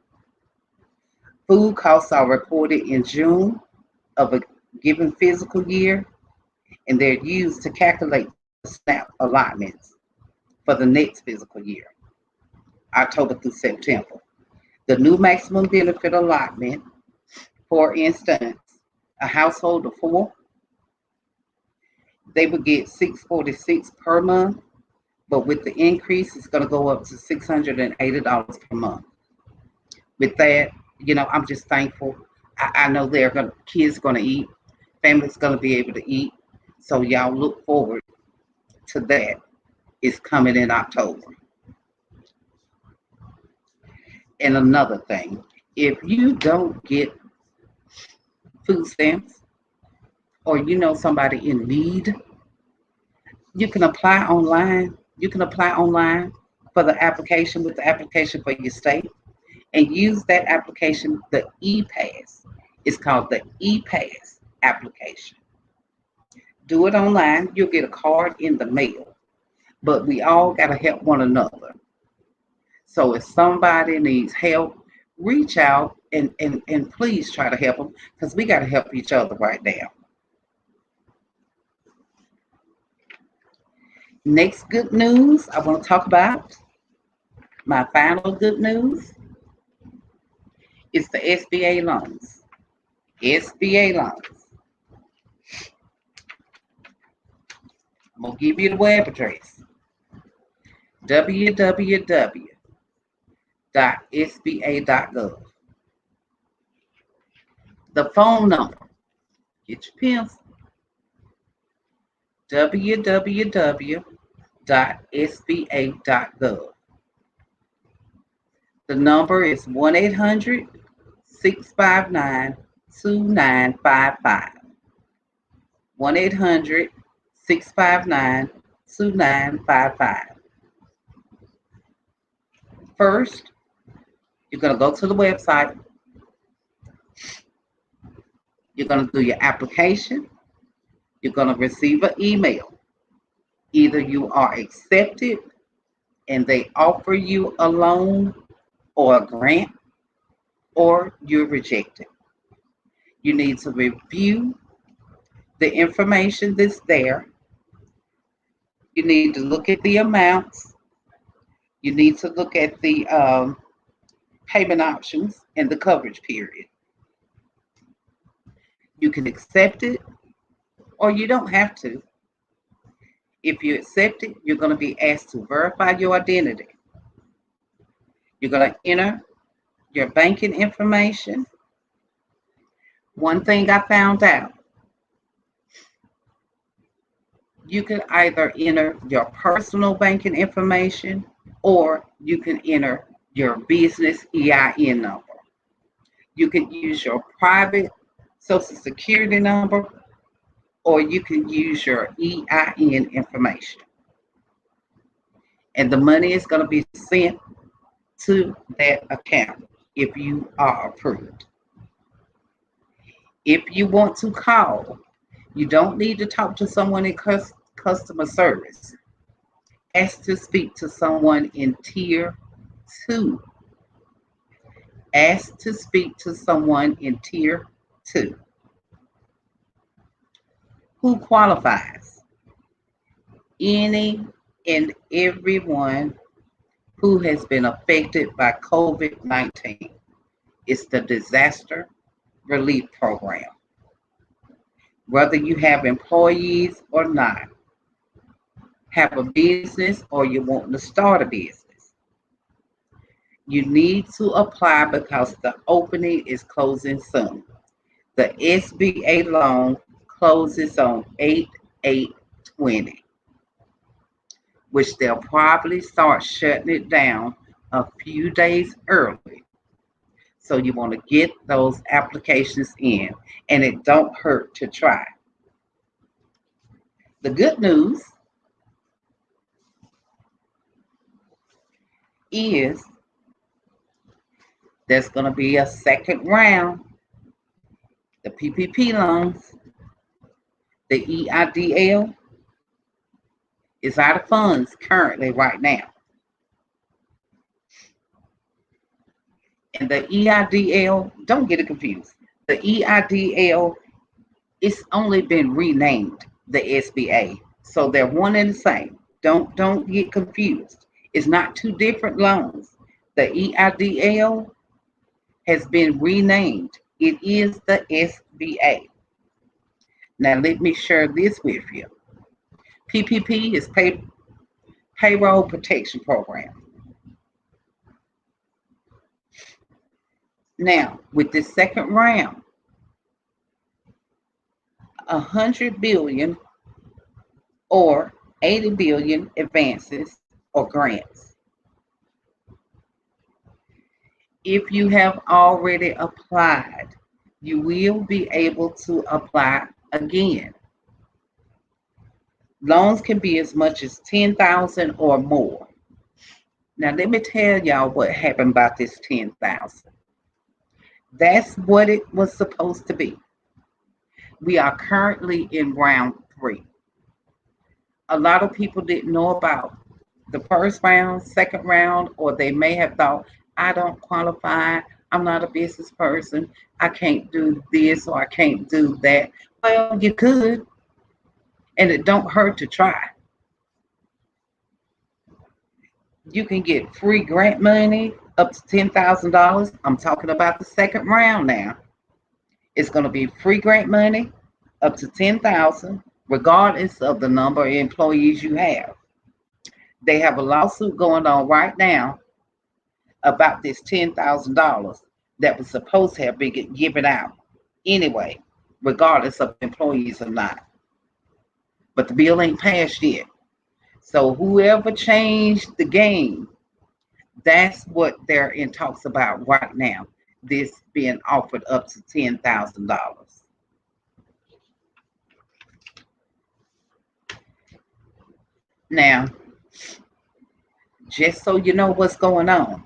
Food costs are reported in June of a given fiscal year, and they're used to calculate the SNAP allotments for the next fiscal year, October through September. The new maximum benefit allotment, for instance, a household of four, they would get $646 per month, but with the increase, it's going to go up to $680 per month. With that, I'm just thankful. I know kids going to eat, families going to be able to eat, so y'all look forward to that. It's coming in October. And another thing, if you don't get food stamps or you know somebody in need, you can apply online. You can apply online for the application with the application for your state and use that application, the E-Pass. It's called the E-Pass application. Do it online. You'll get a card in the mail. But we all got to help one another. So if somebody needs help, reach out and please try to help them because we got to help each other right now. Next good news I want to talk about, my final good news, is the SBA loans. SBA loans. I'm going to give you the web address, www.sba.gov. The phone number, get your pencil, www.sba.gov. The number is 1-800-659-2955. 1-800-659-2955. First, you're going to go to the website. You're going to do your application. You're going to receive an email. Either you are accepted and they offer you a loan or a grant, or you're rejected. You need to review the information that's there. You need to look at the amounts. You need to look at the payment options. and the coverage period. You can accept it or you don't have to. If you accept it, you're going to be asked to verify your identity. You're going to enter your banking information. One thing I found out, you can either enter your personal banking information or you can enter your business EIN number. You can use your private social security number or you can use your EIN information. And the money is going to be sent to that account if you are approved. If you want to call, you don't need to talk to someone in customer service. Ask to speak to someone in tier 2. Ask to speak to someone in tier 2. Who qualifies? Any and everyone who has been affected by COVID-19. It's the disaster relief program. Whether you have employees or not, have a business or you're wanting to start a business, you need to apply because the opening is closing soon. The SBA loan closes on 8/8/20, which they'll probably start shutting it down a few days early. So you want to get those applications in, and it don't hurt to try. The good news is there's going to be a second round. The PPP loans, the EIDL is out of funds currently right now. And the EIDL, don't get it confused. The EIDL, it's only been renamed the SBA. So they're one and the same. Don't get confused. It's not two different loans. The EIDL has been renamed. It is the SBA. Now let me share this with you. PPP is Payroll Protection Program. Now, with this second round, 100 billion or 80 billion advances or grants. If you have already applied, you will be able to apply again. Loans can be as much as 10,000 or more. Now let me tell y'all what happened about this 10,000. That's what it was supposed to be. We are currently in round 3. A lot of people didn't know about the first round, second round, or they may have thought, I don't qualify, I'm not a business person, I can't do this or I can't do that. Well, you could, and it don't hurt to try. You can get free grant money up to $10,000. I'm talking about the second round now. It's going to be free grant money up to $10,000, regardless of the number of employees you have. They have a lawsuit going on right now about this $10,000 that was supposed to have been given out anyway, regardless of employees or not. But the bill ain't passed yet. So whoever changed the game, that's what they're in talks about right now. This being offered up to $10,000. Now, just so you know what's going on,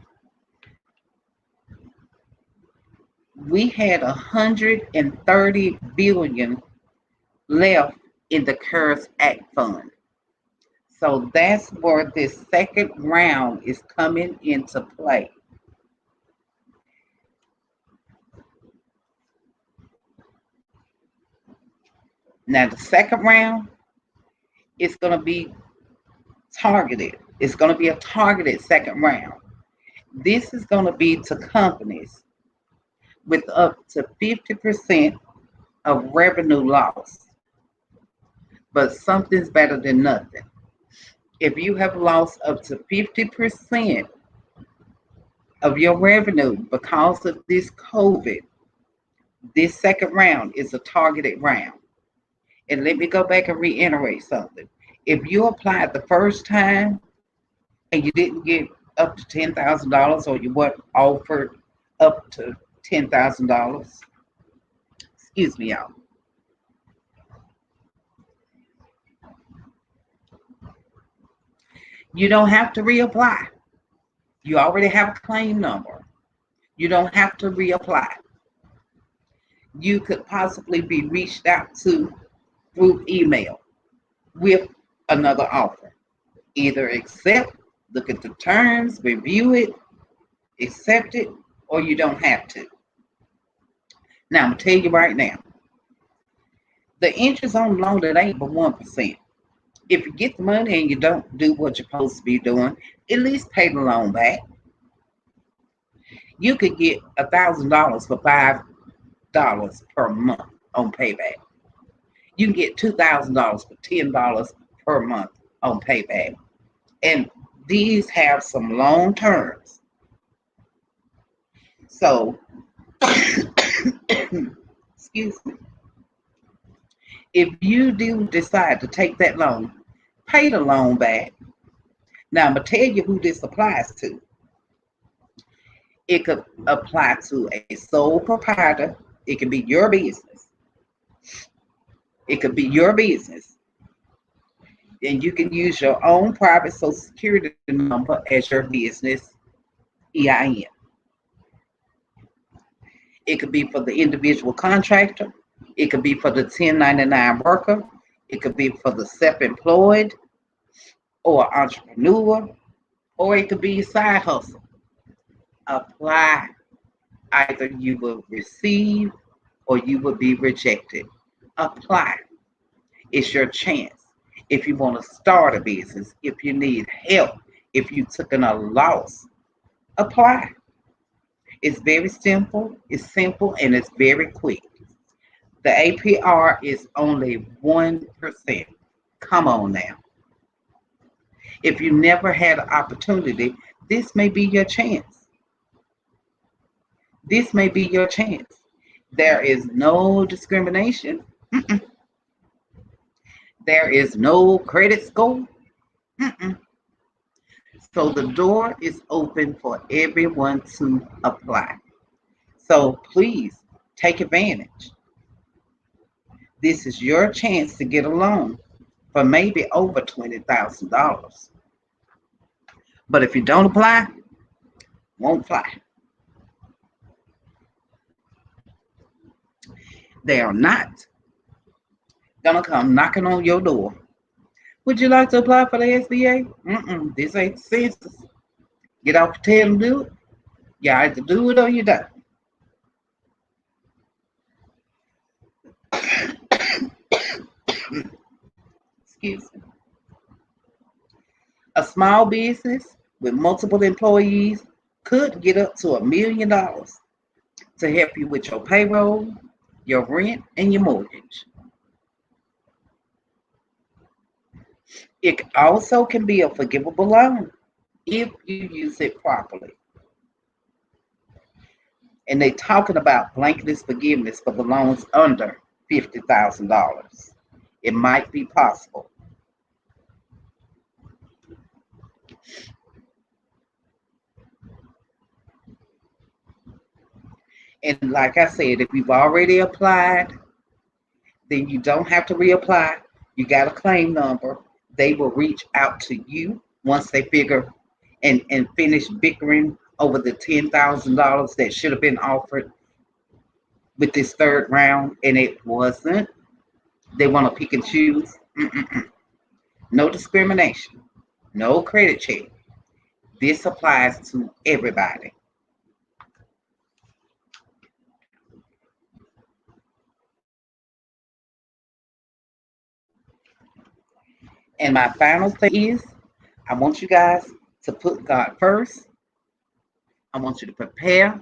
we had 130 billion left in the CARES Act fund. So that's where this second round is coming into play. Now the second round is going to be targeted. It's going to be a targeted second round. This is going to be to companies with up to 50% of revenue loss, but something's better than nothing. If you have lost up to 50% of your revenue because of this COVID, this second round is a targeted round. And let me go back and reiterate something. If you applied the first time and you didn't get up to $10,000 or you weren't offered up to $10,000, excuse me, y'all, you don't have to reapply. You already have a claim number. You don't have to reapply. You could possibly be reached out to through email with another offer. Either accept, look at the terms, review it, accept it, or you don't have to. Now, I'm going to tell you right now, the interest on the loan, that ain't but 1%. If you get the money and you don't do what you're supposed to be doing, at least pay the loan back. You could get $1,000 for $5 per month on payback. You can get $2,000 for $10 per month on payback. And these have some long terms. So, excuse me, if you do decide to take that loan, pay the loan back. Now, I'm going to tell you who this applies to. It could apply to a sole proprietor. It could be your business. It could be your business. And you can use your own private Social Security number as your business EIN. It could be for the individual contractor. It could be for the 1099 worker. It could be for the self-employed or entrepreneur, or it could be a side hustle. Apply. Either you will receive or you will be rejected. Apply. It's your chance. If you want to start a business, if you need help, if you took in a loss, apply. It's very simple, and it's very quick. The APR is only 1%. Come on now. If you never had an opportunity, this may be your chance. This may be your chance. There is no discrimination. Mm-mm. There is no credit score. Mm-mm. So the door is open for everyone to apply. So please take advantage. This is your chance to get a loan for maybe over $20,000. But if you don't apply, won't fly. They are not gonna come knocking on your door. Would you like to apply for the SBA? This ain't the census. Get off the tail and do it. You either do it or you don't. Excuse me. A small business with multiple employees could get up to $1 million to help you with your payroll, your rent, and your mortgage. It also can be a forgivable loan if you use it properly. And they're talking about blanket forgiveness for the loans under $50,000. It might be possible. And like I said, if you've already applied, then you don't have to reapply. You got a claim number. They will reach out to you once they figure and finish bickering over the $10,000 that should have been offered with this third round, and it wasn't. They want to pick and choose. No discrimination. No credit check. This applies to everybody. And my final thing is, I want you guys to put God first. I want you to prepare.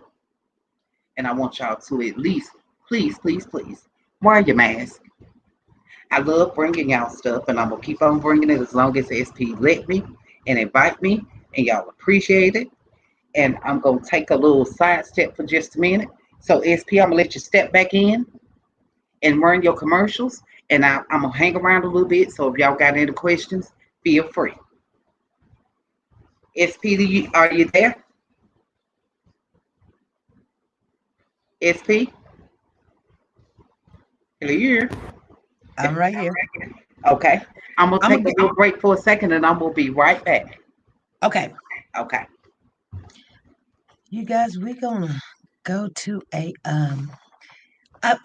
And I want y'all to at least, please, please, please, wear your mask. I love bringing y'all stuff, and I'm gonna keep on bringing it as long as SP let me and invite me, and y'all appreciate it. And I'm gonna take a little side step for just a minute. So SP, I'm gonna let you step back in and run your commercials, and I'm gonna hang around a little bit. So if y'all got any questions, feel free. SP, are you there? SP, hello. I'm right here. Okay, I'm gonna I'm take gonna a get little break for a second, and I'm gonna be right back. okay. Okay. You guys, we're gonna go to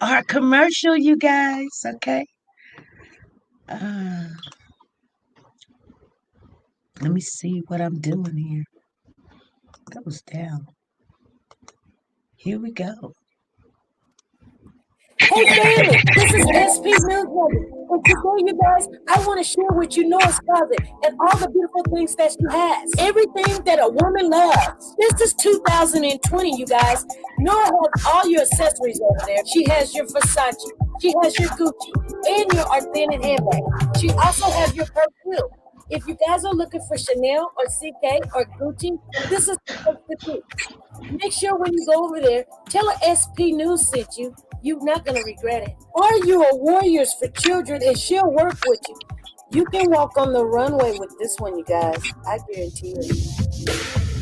our commercial, you guys. Okay. Uh, let me see what I'm doing here. That was down. Here we go. Hey family, this is SP News Nuggets. And today, you guys, I want to share with you Nora's closet and all the beautiful things that she has. Everything that a woman loves. This is 2020, you guys. Nora has all your accessories over there. She has your Versace, she has your Gucci, and your authentic handbag. She also has your perfume. If you guys are looking for Chanel or CK or Gucci, this is the place to be. Make sure when you go over there, tell her SP News sent you. You're not going to regret it. Are you a Warriors for Children and she'll work with you? You can walk on the runway with this one, you guys. I guarantee it.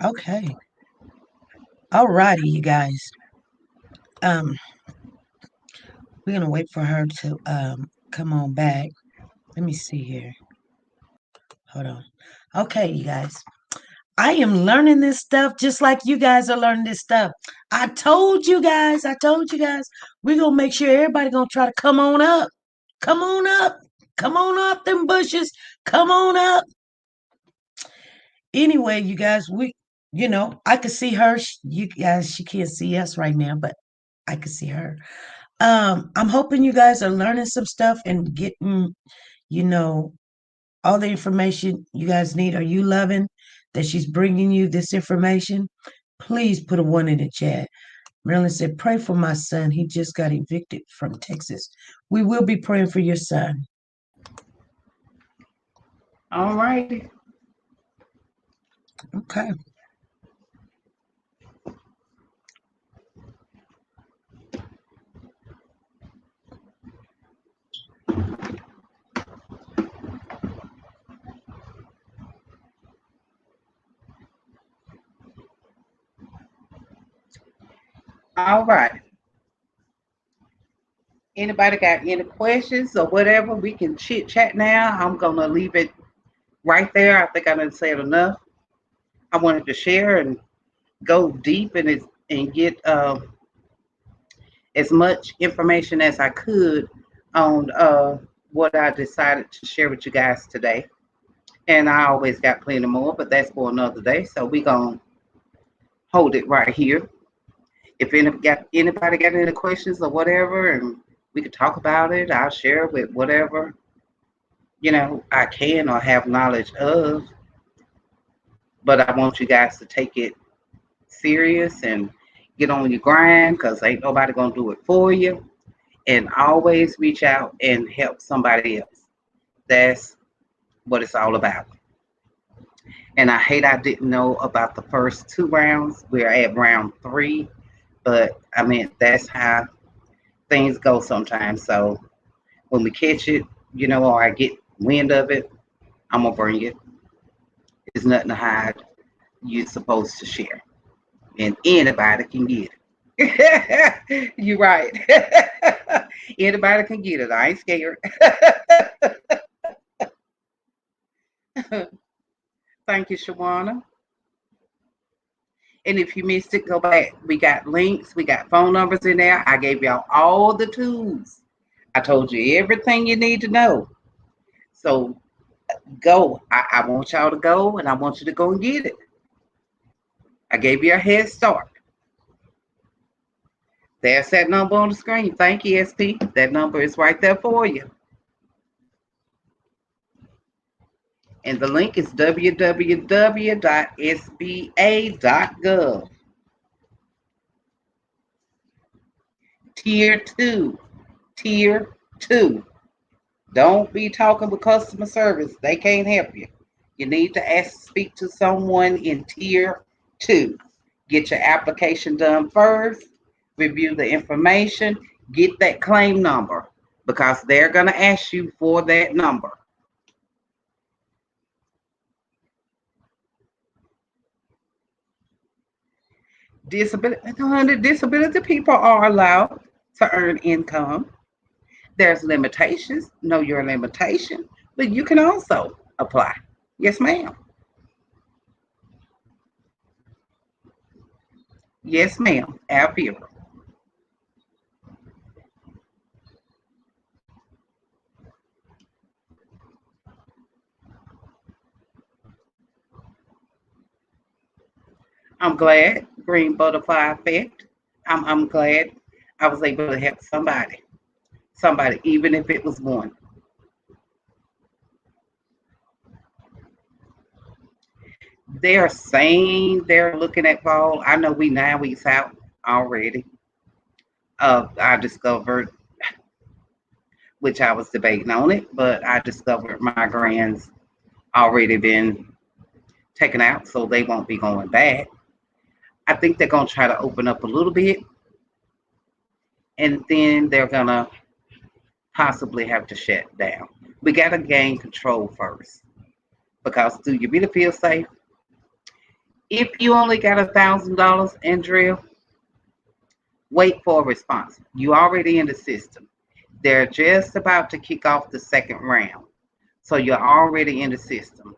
Okay. All righty, you guys. Um, we're gonna wait for her to come on back. Let me see here. Hold on. Okay, you guys. I am learning this stuff just like you guys are learning this stuff. I told you guys, we're gonna make sure everybody gonna try to come on up. Come on up. Come on up them bushes. Come on up. Anyway, you guys, I could see her. You guys, she can't see us right now, but I could see her. I'm hoping you guys are learning some stuff and getting, you know, all the information you guys need. Are you loving that she's bringing you this information? Please put a one in the chat. Marilyn said, pray for my son. He just got evicted from Texas. We will be praying for your son. All righty. Okay. All right. Anybody got any questions or whatever? We can chit chat now. I'm gonna leave it right there. I think I done said enough. I wanted to share and go deep and get as much information as I could on what I decided to share with you guys today. And I always got plenty more, but that's for another day. So we gonna hold it right here. If anybody got any questions or whatever, and we could talk about it, I'll share with whatever I can or have knowledge of. But I want you guys to take it serious and get on your grind because ain't nobody gonna do it for you. And always reach out and help somebody else. That's what it's all about. And I hate I didn't know about the first two rounds. We're at round three, but I mean that's how things go sometimes. So when we catch it, or I get wind of it, I'm gonna bring it. There's nothing to hide. You're supposed to share, and anybody can get it. You're right. Anybody can get it. I ain't scared. Thank you, Shawana. And if you missed it, go back. We got links, we got phone numbers in there. I gave y'all all the tools. I told you everything you need to know. So go. I want y'all to go and I want you to go and get it. I gave you a head start. There's that number on the screen. Thank you, SP. That number is right there for you. And the link is www.sba.gov. Tier 2. Tier 2. Don't be talking with customer service. They can't help you. You need to speak to someone in Tier 2. Get your application done first. Review the information. Get that claim number because they're going to ask you for that number. Disability people are allowed to earn income. There's limitations. Know your limitation, but you can also apply. Yes, ma'am. Yes, ma'am. Alpira. I'm glad. Green butterfly effect. I'm glad I was able to help somebody. Somebody, even if it was one. They're saying they're looking at fall. I know we 9 weeks out already. I discovered, which I was debating on it, but I discovered my grand's already been taken out, so they won't be going back. I think they're gonna try to open up a little bit, and then they're gonna possibly have to shut down. We gotta gain control first, because do you really feel safe? If you only got $1,000, Andrea, wait for a response. You already in the system. They're just about to kick off the second round, so you're already in the system.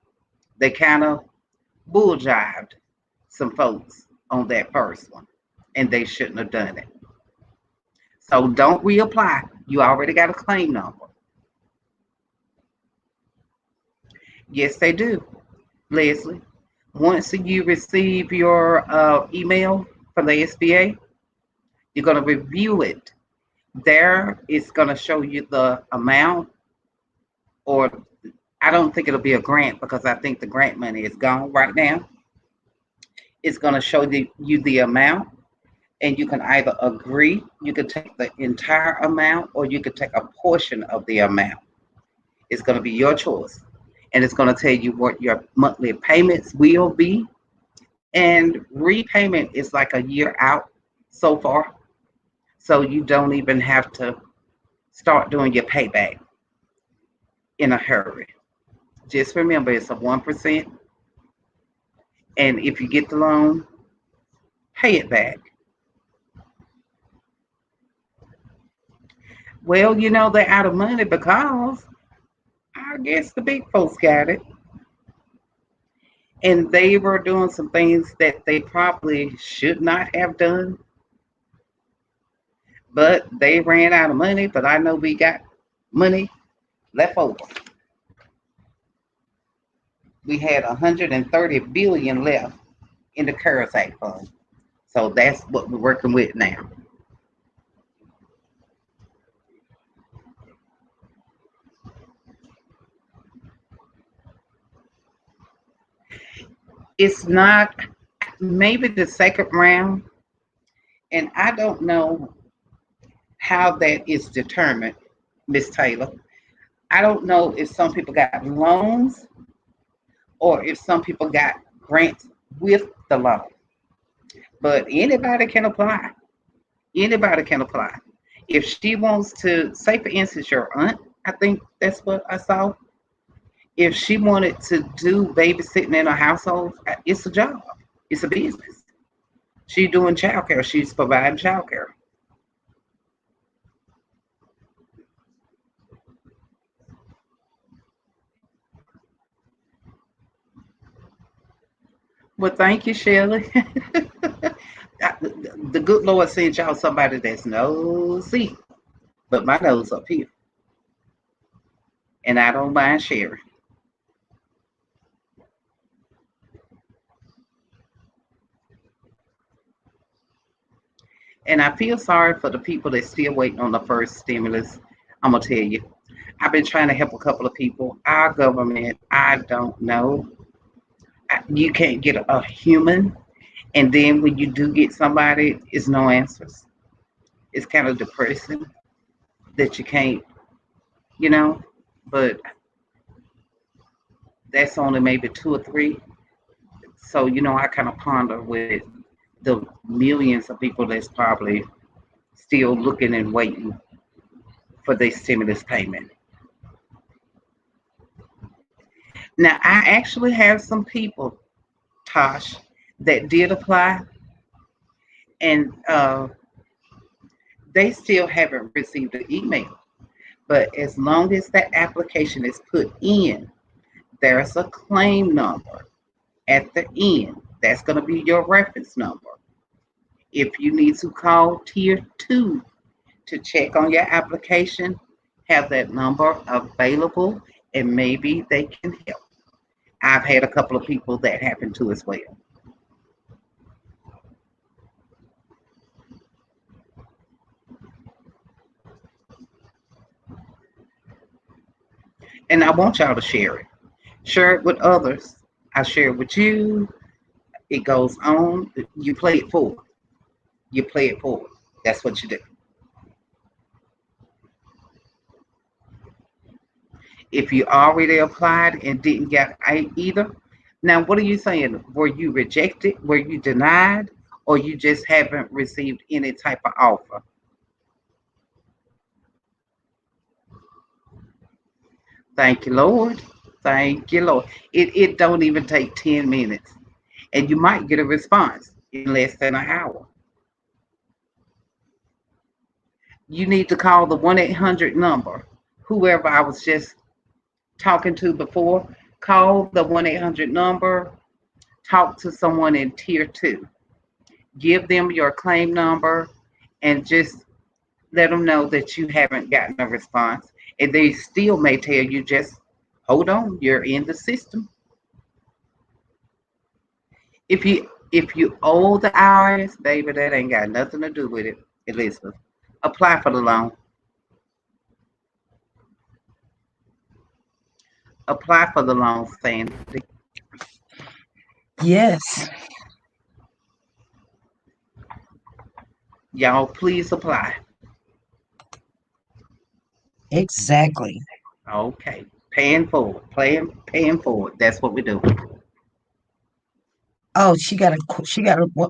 They kind of bull jived some folks on that first one, and they shouldn't have done it. So don't reapply. You already got a claim number. Yes, they do, Leslie. Once you receive your email from the SBA, you're going to review it. There, it's going to show you the amount, or I don't think it'll be a grant because I think the grant money is gone right now. It's going to show you the amount, and you can either agree, you could take the entire amount, or you could take a portion of the amount. It's going to be your choice. And it's going to tell you what your monthly payments will be. And repayment is like a year out so far. So you don't even have to start doing your payback in a hurry. Just remember, it's a 1%. And if you get the loan, pay it back. Well, they're out of money because I guess the big folks got it. And they were doing some things that they probably should not have done. But they ran out of money. But I know we got money left over. We had 130 billion left in the CARES Act fund. So that's what we're working with now. It's not maybe the second round, and I don't know how that is determined, Miss Taylor. I don't know if some people got loans or if some people got grants with the loan. But anybody can apply. Anybody can apply. If she wants to, say for instance, your aunt, I think that's what I saw. If she wanted to do babysitting in her household, it's a job. It's a business. She's doing childcare. She's providing childcare. Well, thank you, Shelley. The good Lord sent y'all somebody that's nosy, but my nose up here, and I don't mind sharing. And I feel sorry for the people that's still waiting on the first stimulus. I'm gonna tell you, I've been trying to help a couple of people. Our government, I don't know. You can't get a human, and then when you do get somebody, it's no answers. It's kind of depressing that you can't, you know. But that's only maybe two or three. So I kind of ponder with the millions of people that's probably still looking and waiting for their stimulus payment. Now, I actually have some people, Tosh, that did apply, and they still haven't received an email. But as long as that application is put in, there's a claim number at the end. That's going to be your reference number. If you need to call Tier 2 to check on your application, have that number available, and maybe they can help. I've had a couple of people that happened to as well. And I want y'all to share it. Share it with others. I share it with you. It goes on. You play it forward. You play it forward. That's what you do. If you already applied and didn't get either, now what are you saying? Were you rejected? Were you denied? Or you just haven't received any type of offer? Thank you, Lord. Thank you, Lord. It don't even take 10 minutes. And you might get a response in less than an hour. You need to call the 1-800 number. Whoever I was just talking to before, call the 1-800 number, talk to someone in Tier 2. Give them your claim number and just let them know that you haven't gotten a response. And they still may tell you, just hold on, you're in the system. If you owe the IRS, baby, that ain't got nothing to do with it, Elizabeth. Apply for the loan. Apply for the loan, Sandy. Yes, Y'all, please apply. exactly. Okay. Paying forward. Paying forward. That's what we do. Oh,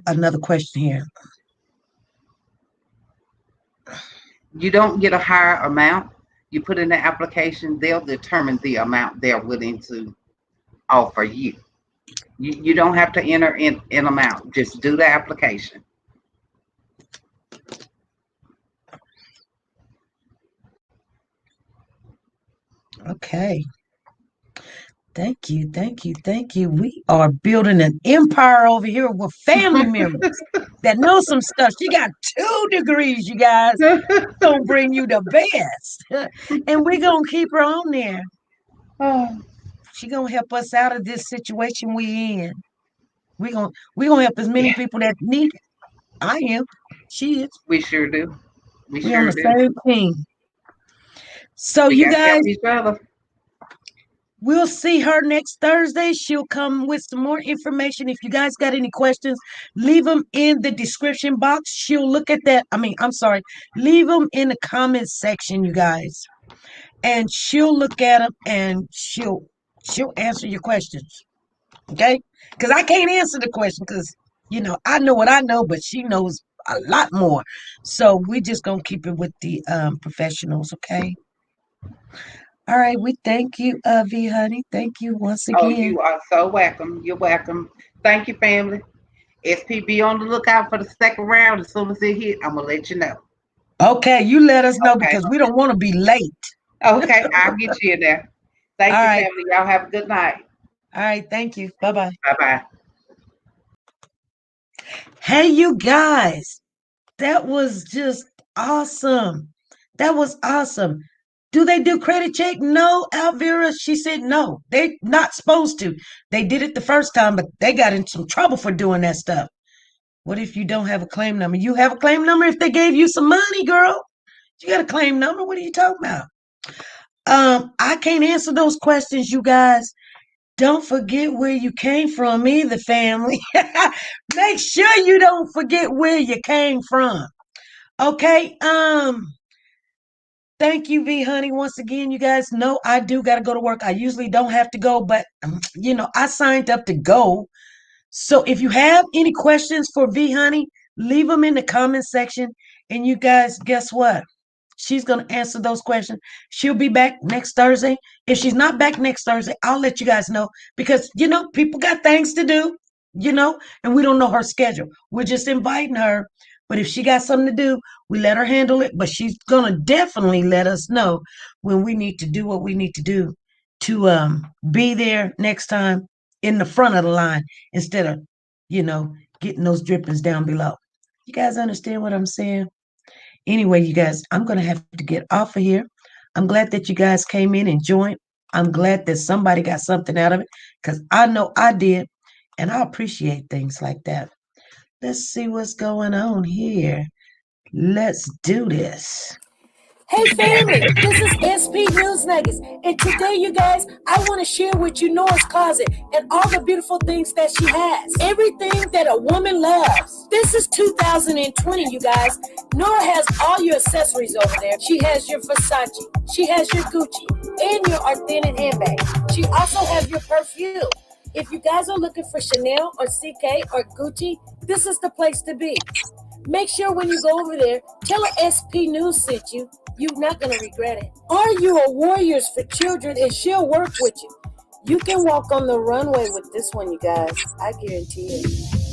another question here. You don't get a higher amount. You put in the application, they'll determine the amount they're willing to offer you. You don't have to enter in amount. Just do the application. Okay. Thank you, thank you, thank you. We are building an empire over here with family members that know some stuff. She got 2 degrees, you guys. Gonna bring you the best. And we're gonna keep her on there. Oh, She gonna help us out of this situation we in. We gonna help as many yeah, people that need it. I am. She is. we sure do. We We on sure the do. same team. So We you got to help guys, each other. we'll see her next Thursday. She'll come with some more information. If you guys got any questions, leave them in the description box. She'll look at that. I'm sorry. Leave them in the comments section, you guys. And she'll look at them and she'll answer your questions. Okay? Because I can't answer the question because I know what I know, but she knows a lot more. So we're just gonna keep it with the professionals, okay? All right, we thank you, V honey. Thank you once Oh, again. you are so welcome. You're welcome. Thank you, family. SP, be on the lookout for the second round. As soon as it hit, I'm gonna let you know. Okay, you let us know Okay. because we don't want to be late. Okay, I'll get you in there. All Thank you, right. family. Y'all have a good night. All right, thank you. Bye-bye. Bye bye. Hey, you guys. That was just awesome. That was awesome. Do they do credit check? No, Alvira, she said no. They're not supposed to. They did it the first time, but they got in some trouble for doing that stuff. What if you don't have a claim number? You have a claim number if they gave you some money, girl. You got a claim number. What are you talking about? I can't answer those questions, you guys. Don't forget where you came from either, family. Make sure you don't forget where you came from. Okay. Thank you, V Honey. Once again, you guys know I do gotta go to work. I usually don't have to go, but I signed up to go. So if you have any questions for V Honey, leave them in the comment section. And you guys, guess what? She's going to answer those questions. She'll be back next Thursday. If she's not back next Thursday, I'll let you guys know because, people got things to do, and we don't know her schedule. We're just inviting her. But if she got something to do, we let her handle it. But she's going to definitely let us know when we need to do what we need to do to be there next time in the front of the line instead of, getting those drippings down below. You guys understand what I'm saying? Anyway, you guys, I'm going to have to get off of here. I'm glad that you guys came in and joined. I'm glad that somebody got something out of it because I know I did. And I appreciate things like that. Let's see what's going on here. Let's do this. Hey family, this is SP News Nuggets, and today, you guys, I want to share with you Nora's closet and all the beautiful things that she has. Everything that a woman loves. This is 2020, you guys. Nora has all your accessories over there. She has your Versace, she has your Gucci, and your authentic handbag. She also has your perfume. If you guys are looking for Chanel or CK or Gucci, this is the place to be. Make sure when you go over there, tell her SP News sent you. You're not going to regret it. Are you a Warriors for Children and she'll work with you? You can walk on the runway with this one, you guys. I guarantee it.